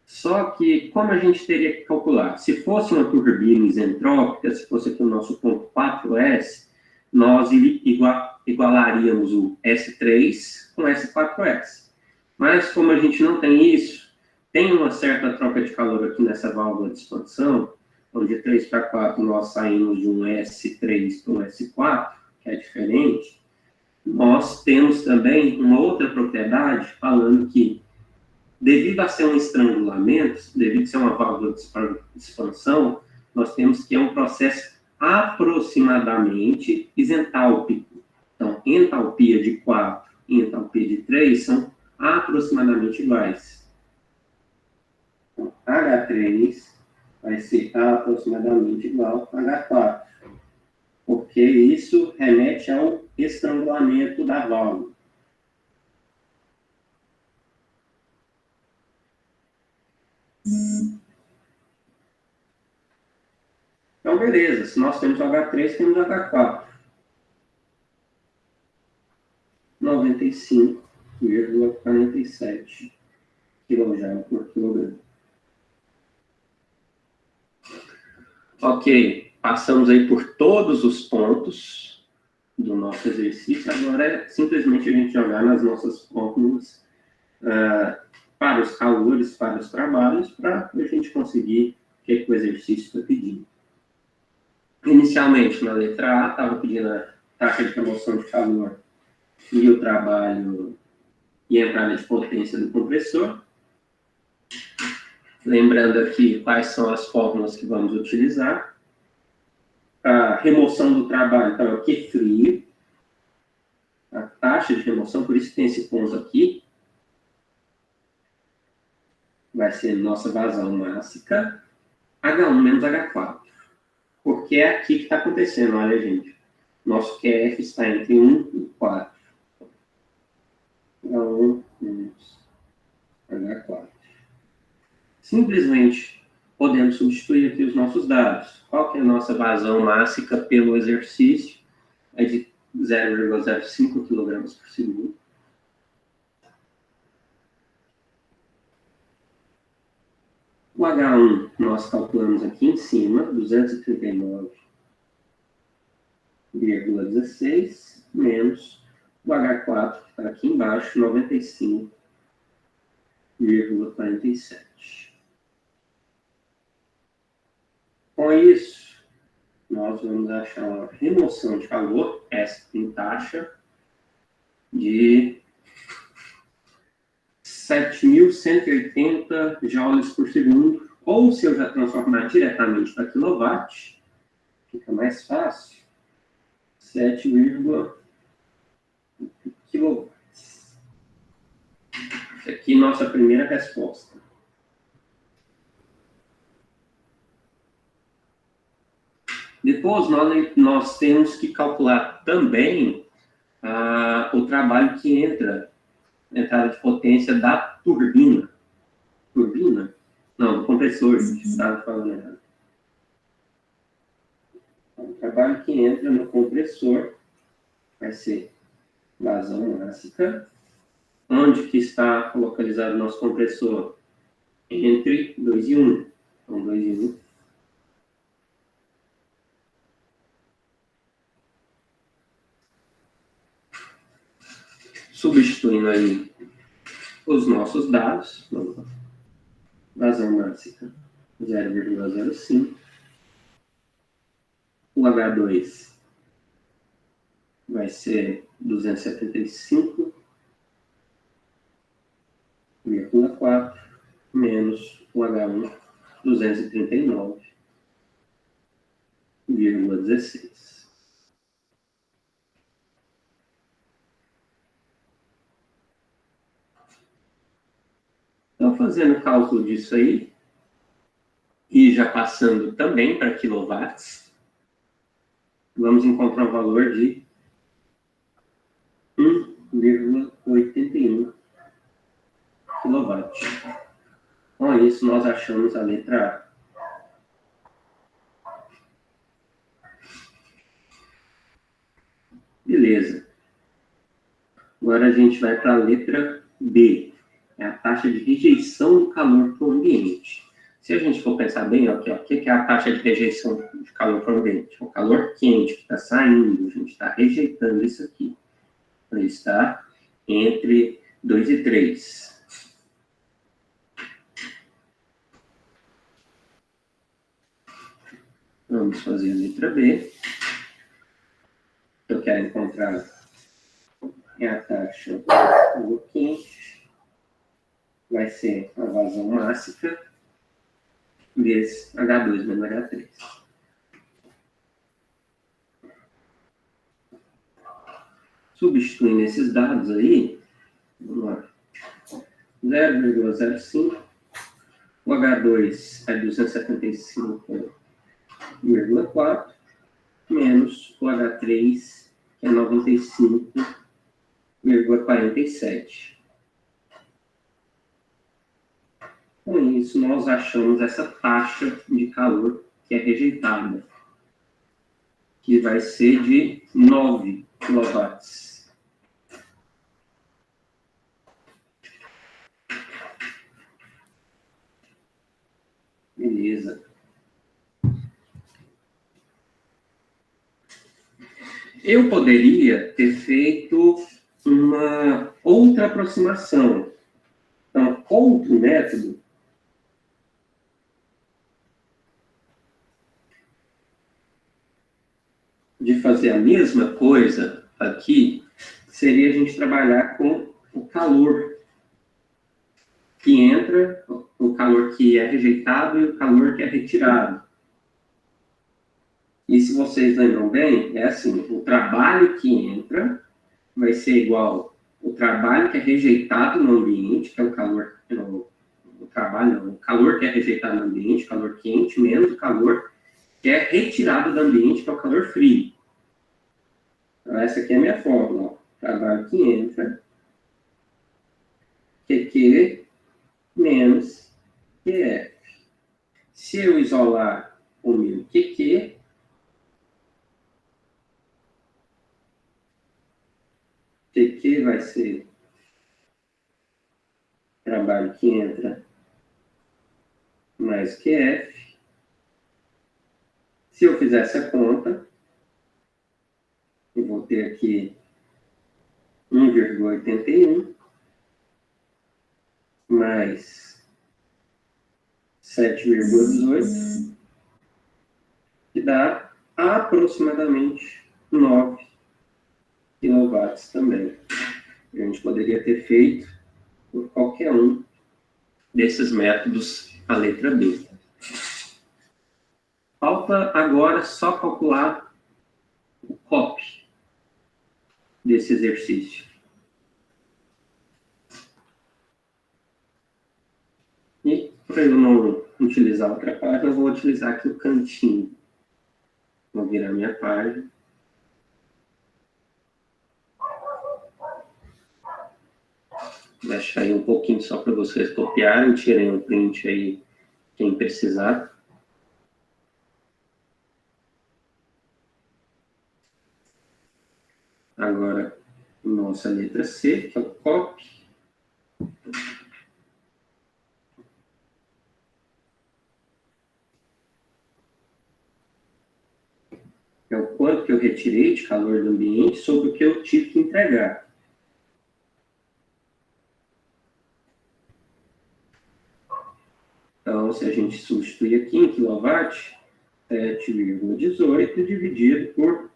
Só que, como a gente teria que calcular? Se fosse uma turbina isentrópica, se fosse aqui o nosso ponto 4S, nós igualaríamos o S3 com S4S. Mas, como a gente não tem isso, tem uma certa troca de calor aqui nessa válvula de expansão, onde de 3 para 4 nós saímos de um S3 para um S4, que é diferente. Nós temos também uma outra propriedade falando que, devido a ser um estrangulamento, devido a ser uma válvula de expansão, nós temos que é um processo aproximadamente isentálpico. Então, entalpia de 4 e entalpia de 3 são aproximadamente iguais. Então, H3 vai ser aproximadamente igual a H4, porque isso remete ao estrangulamento da válvula. Então, beleza. Se nós temos H3, temos H4. 95,47 kJ por quilograma. Ok. Passamos aí por todos os pontos do nosso exercício. Agora é simplesmente a gente jogar nas nossas fórmulas para os calores, para os trabalhos, para a gente conseguir o que o exercício está pedindo. Inicialmente, na letra A, estava pedindo a taxa de remoção de calor e o trabalho e a entrada de potência do compressor. Lembrando aqui quais são as fórmulas que vamos utilizar. A remoção do trabalho, então, é o Q frio. A taxa de remoção, por isso tem esse ponto aqui, vai ser nossa vazão máxima, H1 menos H4. Porque é aqui que está acontecendo, olha, gente. Nosso QF está entre 1 e 4. H1 menos H4. Simplesmente podemos substituir aqui os nossos dados. Qual que é a nossa vazão máxima pelo exercício? É de 0,05 kg por segundo. O H1 nós calculamos aqui em cima, 239,16, menos o H4, que está aqui embaixo, 95,47. Com isso, nós vamos achar uma remoção de calor, essa tem taxa, de 7.180 joules por segundo, ou se eu já transformar diretamente para quilowatt, fica mais fácil, 7,1 kW. Essa aqui é nossa primeira resposta. Depois, nós temos que calcular também o trabalho que entra, a entrada de potência da turbina. Turbina? Não, do compressor, estava falando errado. O trabalho que entra no compressor vai ser vazão máxima. Onde que está localizado o nosso compressor? Entre 2 e 1. Então, 2 e 1. Substituindo aí os nossos dados, vazão máxima 0,05, o H2 vai ser 275,4 menos o H1 239,16. Então, fazendo o cálculo disso aí, e já passando também para quilowatts, vamos encontrar um valor de 1,81 kW. Com isso, nós achamos a letra A. Beleza. Agora a gente vai para a letra B. É a taxa de rejeição do calor para o ambiente. Se a gente for pensar bem, ó, o que é a taxa de rejeição de calor para o ambiente? O calor quente que está saindo, a gente está rejeitando isso aqui. Ele está entre 2 e 3. Vamos fazer a letra B. Eu quero encontrar a taxa de calor quente. Vai ser a vazão máxima vezes H2 menos H3. Substituindo esses dados aí, vamos lá, 0,05, o H2 é 275,4, menos o H3, que é 95,47. Com isso, nós achamos essa taxa de calor que é rejeitada, que vai ser de 9 kW. Beleza. Eu poderia ter feito uma outra aproximação. Então, outro método de fazer a mesma coisa aqui seria a gente trabalhar com o calor que entra, o calor que é rejeitado e o calor que é retirado. E se vocês lembram bem, é assim, o trabalho que entra vai ser igual o trabalho que é rejeitado no ambiente, que é o calor, o calor que é rejeitado no ambiente, calor quente, menos o calor que é retirado do ambiente, que é o calor frio. Então, essa aqui é a minha fórmula. Ó. Trabalho que entra, QQ menos QF. Se eu isolar o meu QQ, QQ vai ser trabalho que entra mais QF. Se eu fizer essa conta, eu vou ter aqui 1,81 mais 7,18, que dá aproximadamente 9 kW também. A gente poderia ter feito por qualquer um desses métodos a letra B. Falta agora só calcular o COP desse exercício. E para eu não utilizar outra página, eu vou utilizar aqui o cantinho. Vou virar minha página. Vou deixar aí um pouquinho só para vocês copiarem. Tirem um print aí, quem precisar. Agora, nossa letra C, que é o COP. É o quanto que eu retirei de calor do ambiente sobre o que eu tive que entregar. Então, se a gente substituir aqui em quilowatt, 7,18 dividido por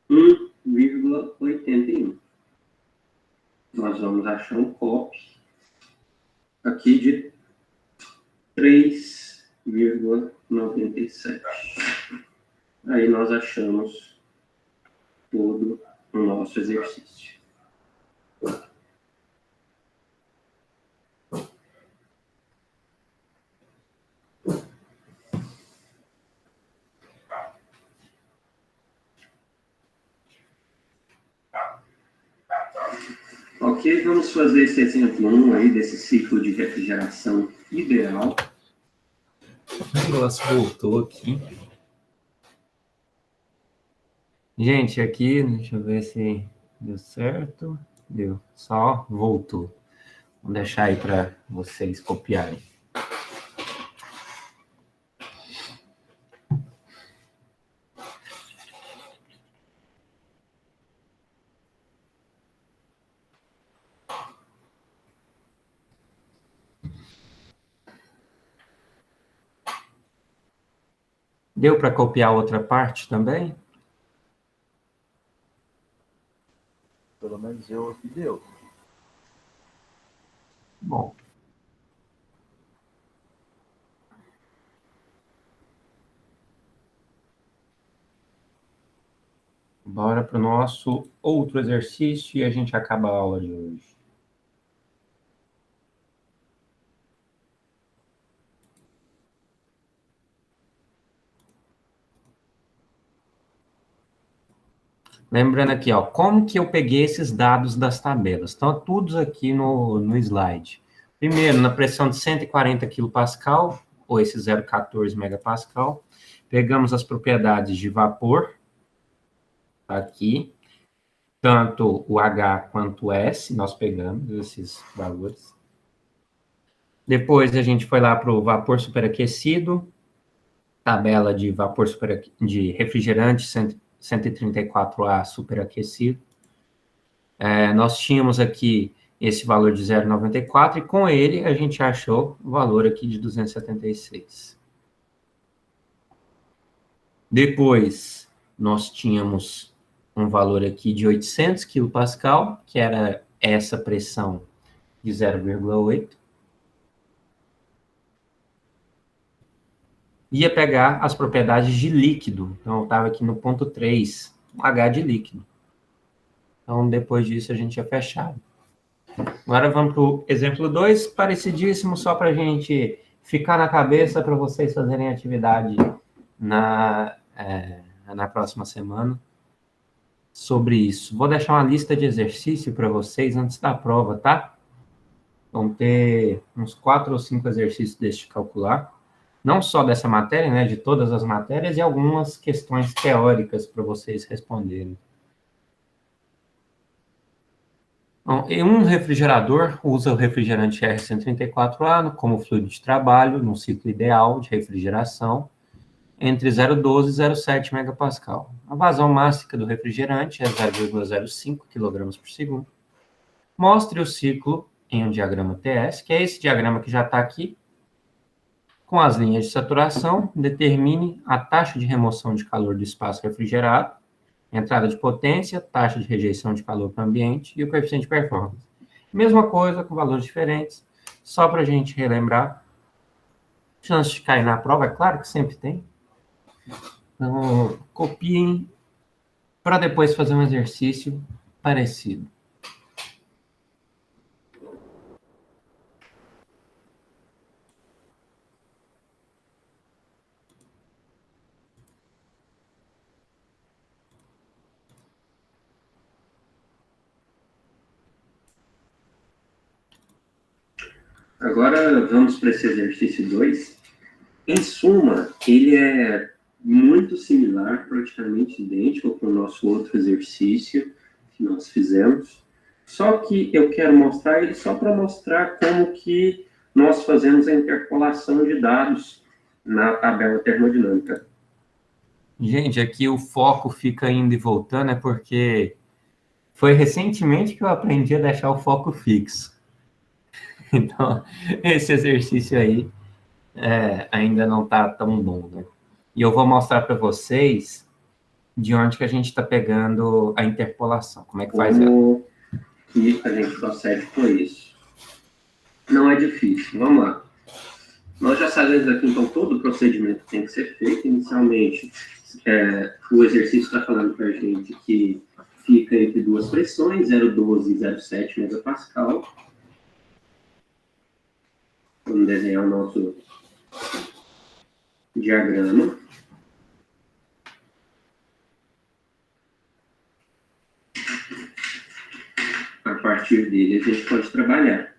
1,81. Nós vamos achar um COP aqui de 3,97. Aí nós achamos todo o nosso exercício. Ok. Ok, vamos fazer esse exemplo 1 aí desse ciclo de refrigeração ideal. O negócio voltou aqui. Gente, aqui, deixa eu ver se deu certo. Deu, só voltou. Vou deixar aí para vocês copiarem. Deu para copiar outra parte também? Pelo menos eu aqui deu. Bom. Bora para o nosso outro exercício e a gente acaba a aula de hoje. Lembrando aqui, ó, como que eu peguei esses dados das tabelas? Estão todos aqui no slide. Primeiro, na pressão de 140 kPa, ou esse 0,14 MPa, pegamos as propriedades de vapor, tá aqui, tanto o H quanto o S, nós pegamos esses valores. Depois a gente foi lá para o vapor superaquecido, tabela de vapor de refrigerante 134A superaquecido. Nós tínhamos aqui esse valor de 0,94 e com ele a gente achou o valor aqui de 276. Depois nós tínhamos um valor aqui de 800 kPa, que era essa pressão de 0,8. Ia pegar as propriedades de líquido. Então, eu estava aqui no ponto 3, um H de líquido. Então, depois disso, a gente ia fechar. Agora, vamos para o exemplo 2, parecidíssimo, só para a gente ficar na cabeça, para vocês fazerem atividade na próxima semana sobre isso. Vou deixar uma lista de exercício para vocês antes da prova, tá? Vão ter uns 4 ou 5 exercícios deste calcular. Não só dessa matéria, né, de todas as matérias, e algumas questões teóricas para vocês responderem. Bom, um refrigerador usa o refrigerante R134A como fluido de trabalho, num ciclo ideal de refrigeração, entre 0,12 e 0,7 MPa. A vazão máxima do refrigerante é 0,05 kg por segundo. Mostre o ciclo em um diagrama TS, que é esse diagrama que já está aqui, com as linhas de saturação, determine a taxa de remoção de calor do espaço refrigerado, entrada de potência, taxa de rejeição de calor para o ambiente e o coeficiente de performance. Mesma coisa, com valores diferentes, só para a gente relembrar. Chance de cair na prova, é claro que sempre tem. Então, copiem para depois fazer um exercício parecido. Agora vamos para esse exercício 2. Em suma, ele é muito similar, praticamente idêntico com o nosso outro exercício que nós fizemos. Só que eu quero mostrar ele só para mostrar como que nós fazemos a interpolação de dados na tabela termodinâmica. Gente, aqui o foco fica indo e voltando, é porque foi recentemente que eu aprendi a deixar o foco fixo. Então, esse exercício aí ainda não está tão bom, né? E eu vou mostrar para vocês de onde que a gente está pegando a interpolação. Como é que faz ela? Que a gente procede com isso. Não é difícil. Vamos lá. Nós já sabemos aqui, então, todo o procedimento que tem que ser feito. Inicialmente, o exercício está falando para a gente que fica entre duas pressões, 0,12 e 0,7 MPa. Vamos desenhar o nosso diagrama. A partir partir dele a gente pode trabalhar.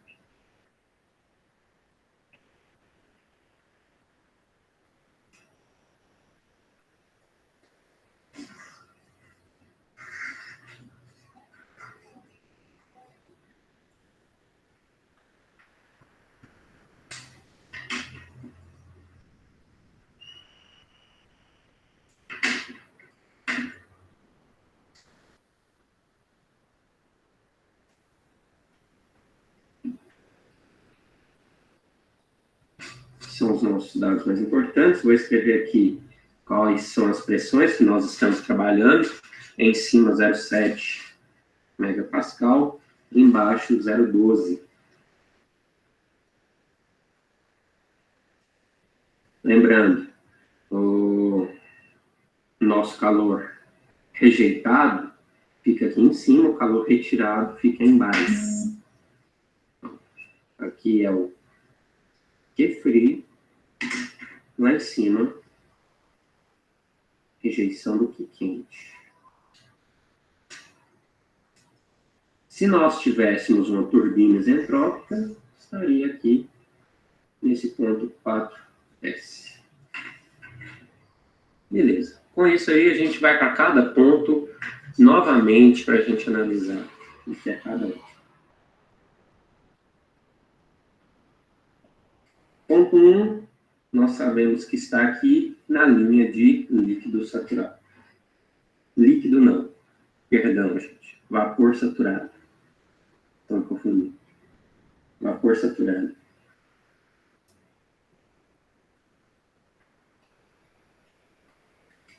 São os nossos dados mais importantes. Vou escrever aqui quais são as pressões que nós estamos trabalhando. Em cima, 0,7 megapascal. Embaixo, 0,12. Lembrando, o nosso calor rejeitado fica aqui em cima, o calor retirado fica embaixo. Aqui é o Q frio, lá em cima, rejeição do Q quente. Se nós tivéssemos uma turbina isentrópica, estaria aqui nesse ponto 4S. Beleza. Com isso aí, a gente vai para cada ponto novamente para a gente analisar o que é cada um. Ponto 1, nós sabemos que está aqui na linha de líquido saturado. Líquido não, perdão, gente. Vapor saturado. Estou confundindo. Vapor saturado.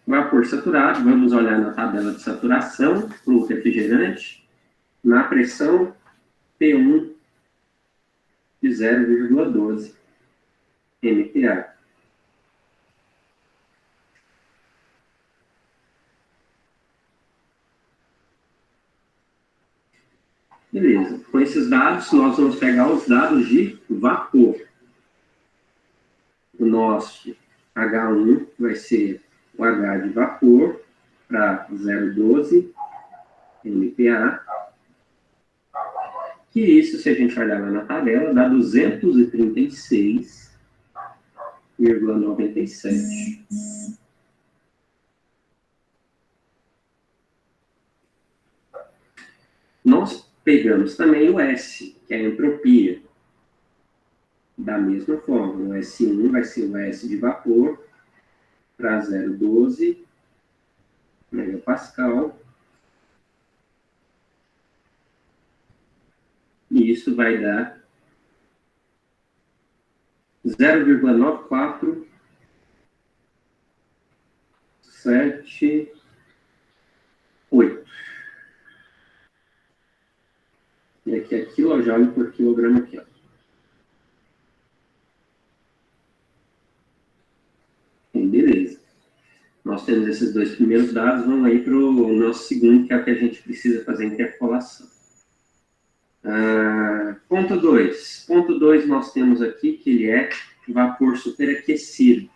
Vapor saturado, vamos olhar na tabela de saturação para o refrigerante, na pressão P1 de 0,12 MPa. Beleza, com esses dados, nós vamos pegar os dados de vapor. O nosso H1 vai ser o H de vapor para 0,12 MPa. Que isso, se a gente olhar lá na tabela, dá 236,97. Nós pegamos também o S, que é a entropia. Da mesma forma, o S1 vai ser o S de vapor para 0,12 megapascal. E isso vai dar 0,947,8. E aqui é quilojoule por quilograma aqui, ó. Beleza. Nós temos esses dois primeiros dados, vamos aí para o nosso segundo, que é o que a gente precisa fazer a interpolação. Ponto 2. Ponto 2 nós temos aqui que ele é vapor superaquecido.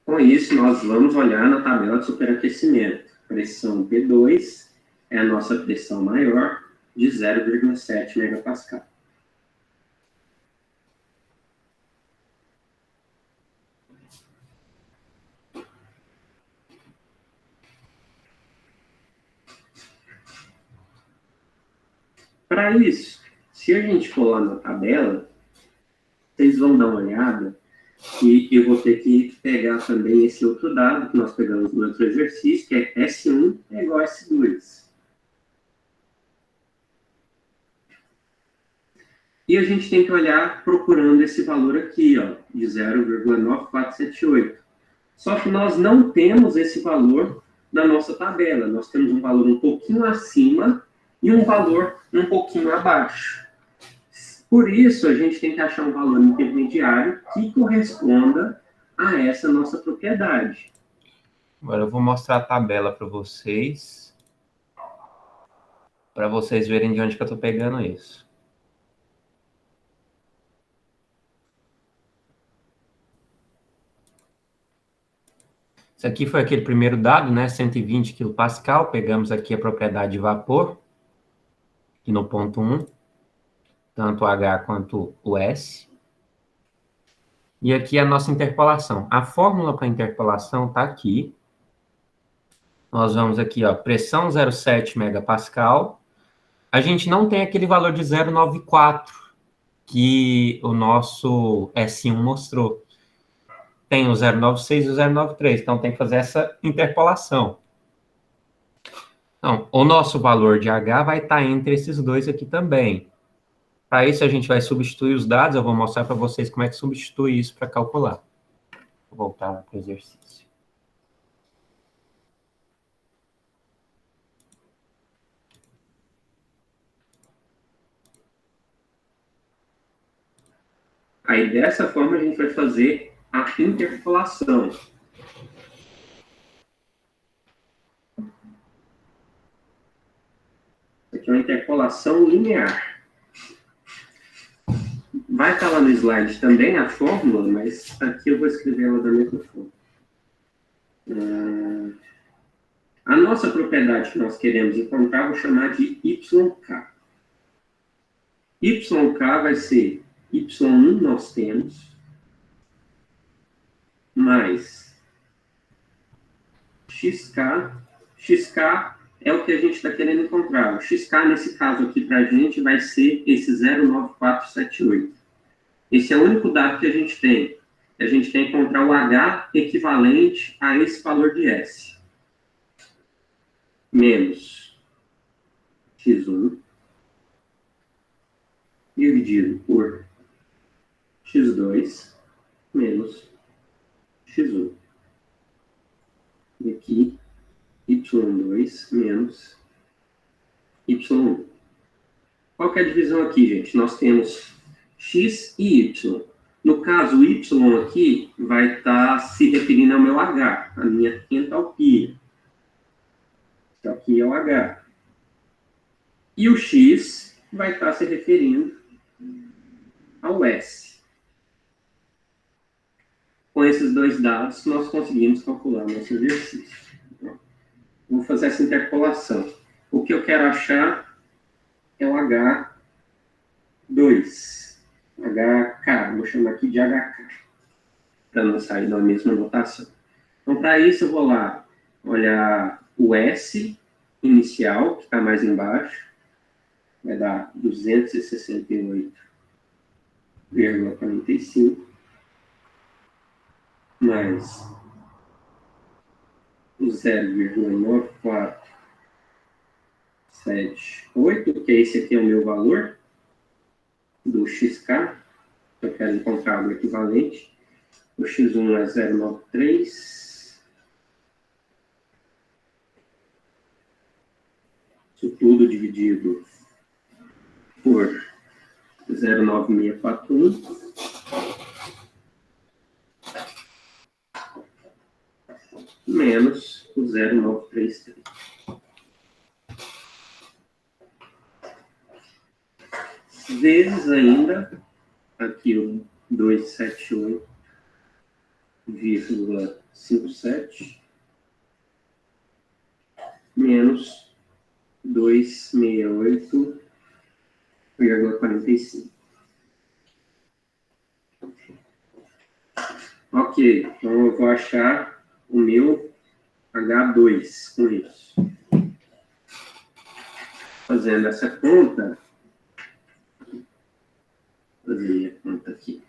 Com isso, nós vamos olhar na tabela de superaquecimento. Pressão P2 é a nossa pressão maior, de 0,7 megapascal. Para isso, se a gente for lá na tabela, vocês vão dar uma olhada. E eu vou ter que pegar também esse outro dado que nós pegamos no outro exercício, que é S1 é igual a S2. E a gente tem que olhar procurando esse valor aqui, ó, de 0,9478. Só que nós não temos esse valor na nossa tabela. Nós temos um valor um pouquinho acima e um valor um pouquinho abaixo. Por isso, a gente tem que achar um valor intermediário que corresponda a essa nossa propriedade. Agora eu vou mostrar a tabela para vocês verem de onde que eu estou pegando isso. Isso aqui foi aquele primeiro dado, né? 120 kPa. Pegamos aqui a propriedade de vapor, aqui no ponto 1, tanto o H quanto o S. E aqui a nossa interpolação. A fórmula para interpolação está aqui. Nós vamos aqui, ó, pressão 0,7 megapascal. A gente não tem aquele valor de 0,94 que o nosso S1 mostrou. Tem o 0,96 e o 0,93, então tem que fazer essa interpolação. Então, o nosso valor de H vai estar entre esses dois aqui também. Para isso, a gente vai substituir os dados. Eu vou mostrar para vocês como é que substitui isso para calcular. Vou voltar para o exercício. Aí, dessa forma, a gente vai fazer a interpolação. Isso aqui é uma interpolação linear. Vai estar lá no slide também a fórmula, mas aqui eu vou escrever ela da mesma forma. A nossa propriedade que nós queremos encontrar, vou chamar de YK. YK vai ser Y1 nós temos, mais XK. XK é o que a gente está querendo encontrar. O XK, nesse caso aqui, para a gente, vai ser esse 09478. Esse é o único dado que a gente tem. A gente tem que encontrar o H equivalente a esse valor de S. Menos X1 dividido por X2 menos X1. E aqui, Y2 menos Y1. Qual que é a divisão aqui, gente? Nós temos X e Y. No caso, o Y aqui vai estar se referindo ao meu H, a minha entalpia. Então, aqui é o H. E o X vai estar se referindo ao S. Com esses dois dados, nós conseguimos calcular o nosso exercício. Então, vou fazer essa interpolação. O que eu quero achar é o H2. HK, vou chamar aqui de HK, para não sair da mesma notação. Então, para isso, eu vou lá olhar o S inicial, que está mais embaixo, vai dar 268,45, mais o 0,9478, que esse aqui é o meu valor do XK, que eu quero encontrar o equivalente. O X1 é 0,93. Isso tudo dividido por 0,9641. Menos o 0,933. Vezes ainda, aqui o 278,57 menos 268,45. Ok, então eu vou achar o meu H2 com isso. Fazendo essa conta, fazer a conta aqui.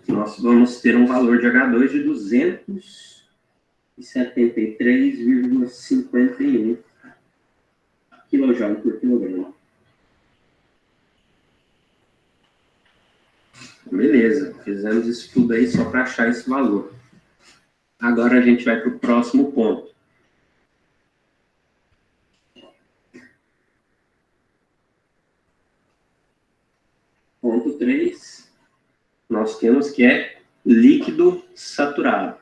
Nós vamos ter um valor de H2 de 273,51, kJ por quilograma. Beleza, fizemos isso tudo aí só para achar esse valor. Agora a gente vai para o próximo ponto. Ponto 3, nós temos que é líquido saturado.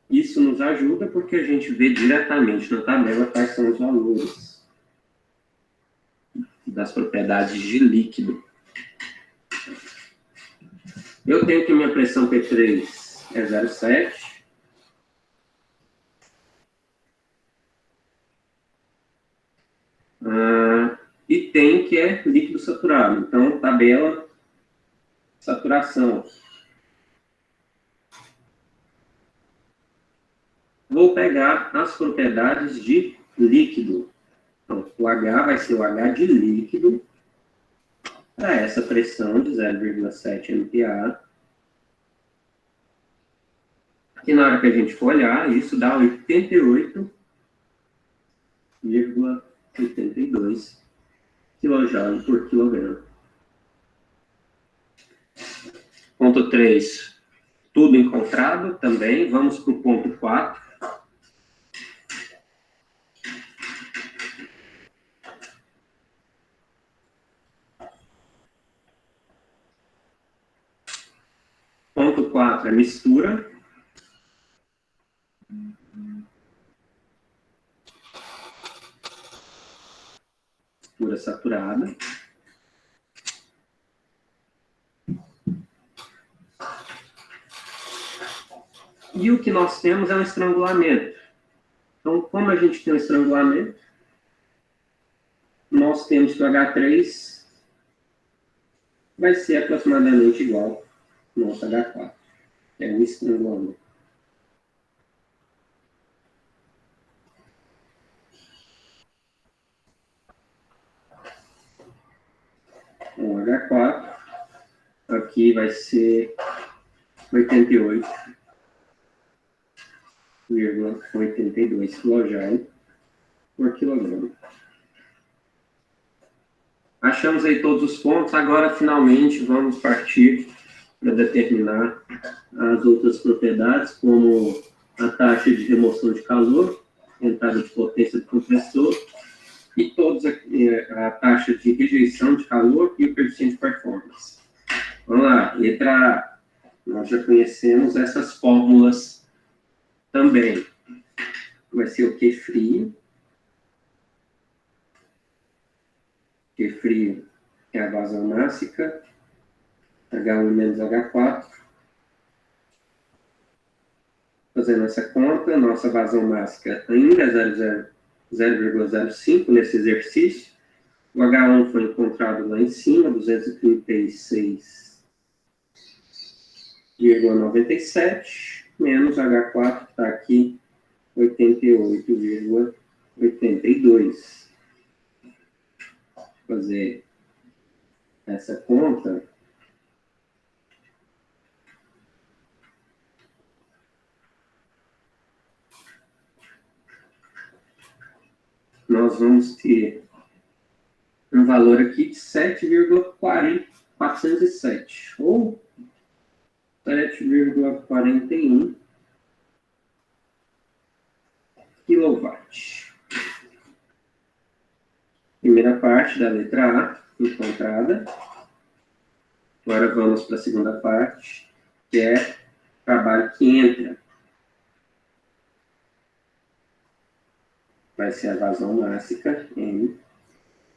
Isso nos ajuda porque a gente vê diretamente na tabela quais são os valores das propriedades de líquido. Eu tenho que minha pressão P3 é 0,7. E tem que é líquido saturado. Então, tabela, saturação. Vou pegar as propriedades de líquido. Então, o H vai ser o H de líquido para essa pressão de 0,7 MPa. E na hora que a gente for olhar, isso dá 88,82 kJ por quilograma. Ponto 3, tudo encontrado também. Vamos para o ponto 4. Ponto 4 é mistura. Mistura saturada. E o que nós temos é um estrangulamento. Então, como a gente tem um estrangulamento, nós temos que o H3 vai ser aproximadamente igual ao nosso H4. É um estrangulamento. O H4 aqui vai ser 88,82 kJ por quilograma. Achamos aí todos os pontos. Agora, finalmente, vamos partir para determinar as outras propriedades, como a taxa de remoção de calor, entrada de potência do compressor, e todos a taxa de rejeição de calor e o coeficiente de performance. Vamos lá, letra A. Nós já conhecemos essas fórmulas também. Vai ser o Q frio. Q frio é a vazão mássica, H1 menos H4. Fazendo essa conta, nossa vazão mássica ainda é 0,05 nesse exercício. O H1 foi encontrado lá em cima, 236,97, menos H4 está aqui, 88,82. Fazer essa conta. Nós vamos ter um valor aqui de 7,407, ou 7,41 kW. Primeira parte da letra A, encontrada. Agora vamos para a segunda parte, que é trabalho que entra. Vai ser a vazão mássica em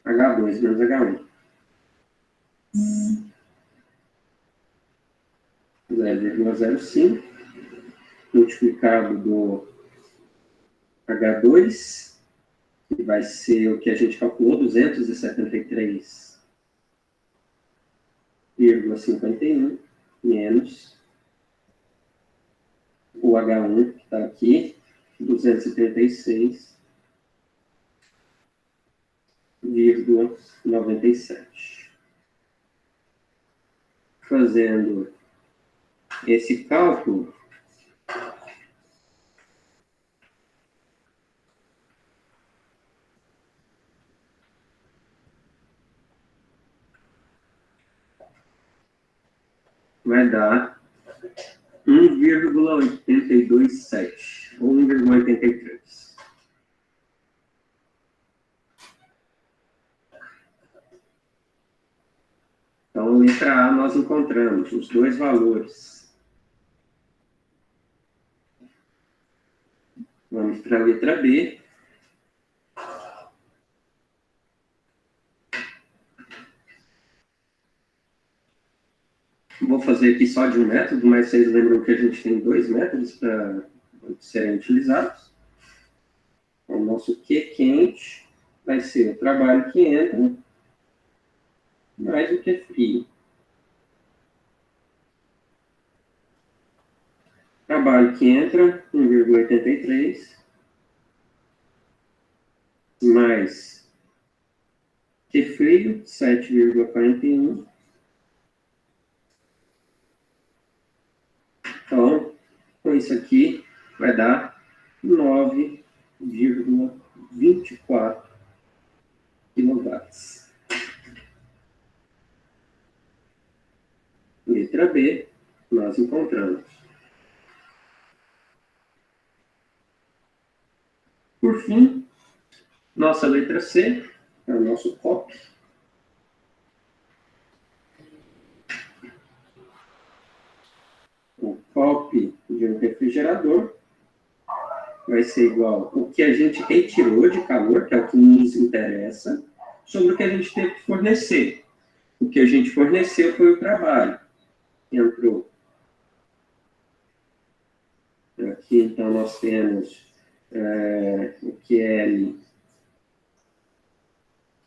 H2 menos H1. 0,05 multiplicado do H2, que vai ser o que a gente calculou, 273,51, menos o H1, que está aqui, 236,97. Fazendo esse cálculo, vai dar 1,827 ou 1,83. Então, letra A, nós encontramos os dois valores. Vamos para a letra B. Vou fazer aqui só de um método, mas vocês lembram que a gente tem dois métodos para serem utilizados. O nosso Q quente vai ser o trabalho que entra mais o Q frio. Trabalho que entra, 1,83, mais Q frio, 7,41. Então, com isso aqui, vai dar 9,24 quilowatts. Letra B, nós encontramos. Por fim, nossa letra C, é o nosso COP. O COP de um refrigerador vai ser igual o que a gente retirou de calor, que é o que nos interessa, sobre o que a gente teve que fornecer. O que a gente forneceu foi o trabalho. Entrou. Aqui, então, nós temos o QL.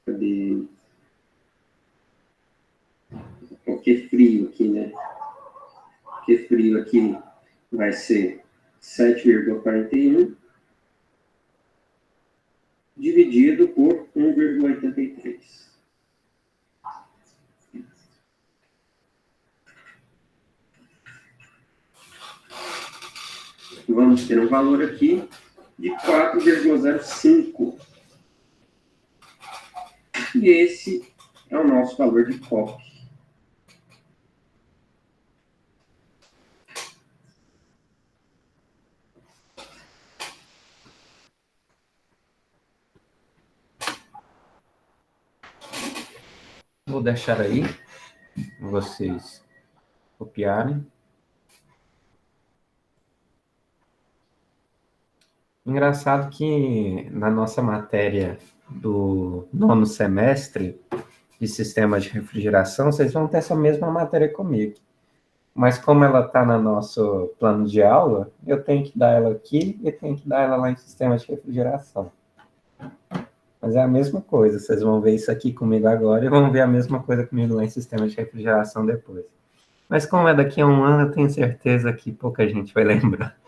Cadê? O Q frio aqui, né? O Q frio aqui vai ser 7,41 dividido por 1,83. Vamos ter um valor aqui de 4,05. E esse é o nosso valor de COP. Vou deixar aí, vocês copiarem. Engraçado que na nossa matéria do 9º semestre de sistemas de refrigeração, vocês vão ter essa mesma matéria comigo. Mas como ela está no nosso plano de aula, eu tenho que dar ela aqui e tenho que dar ela lá em sistemas de refrigeração. Mas é a mesma coisa, vocês vão ver isso aqui comigo agora e vão ver a mesma coisa comigo lá em sistemas de refrigeração depois. Mas como é daqui a um ano, eu tenho certeza que pouca gente vai lembrar.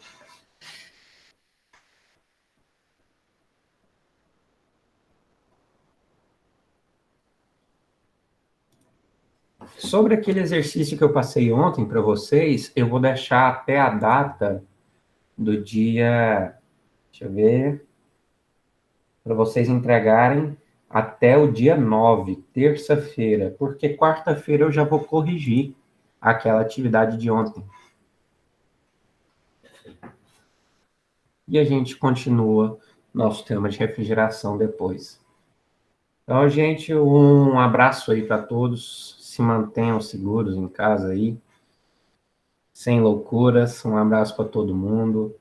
Sobre aquele exercício que eu passei ontem para vocês, eu vou deixar até a data do dia, deixa eu ver, para vocês entregarem até o dia 9, terça-feira, porque quarta-feira eu já vou corrigir aquela atividade de ontem. E a gente continua nosso tema de refrigeração depois. Então, gente, um abraço aí para todos. Se mantenham seguros em casa aí. Sem loucuras. Um abraço para todo mundo.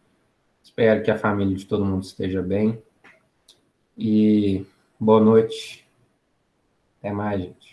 Espero que a família de todo mundo esteja bem. E boa noite. Até mais, gente.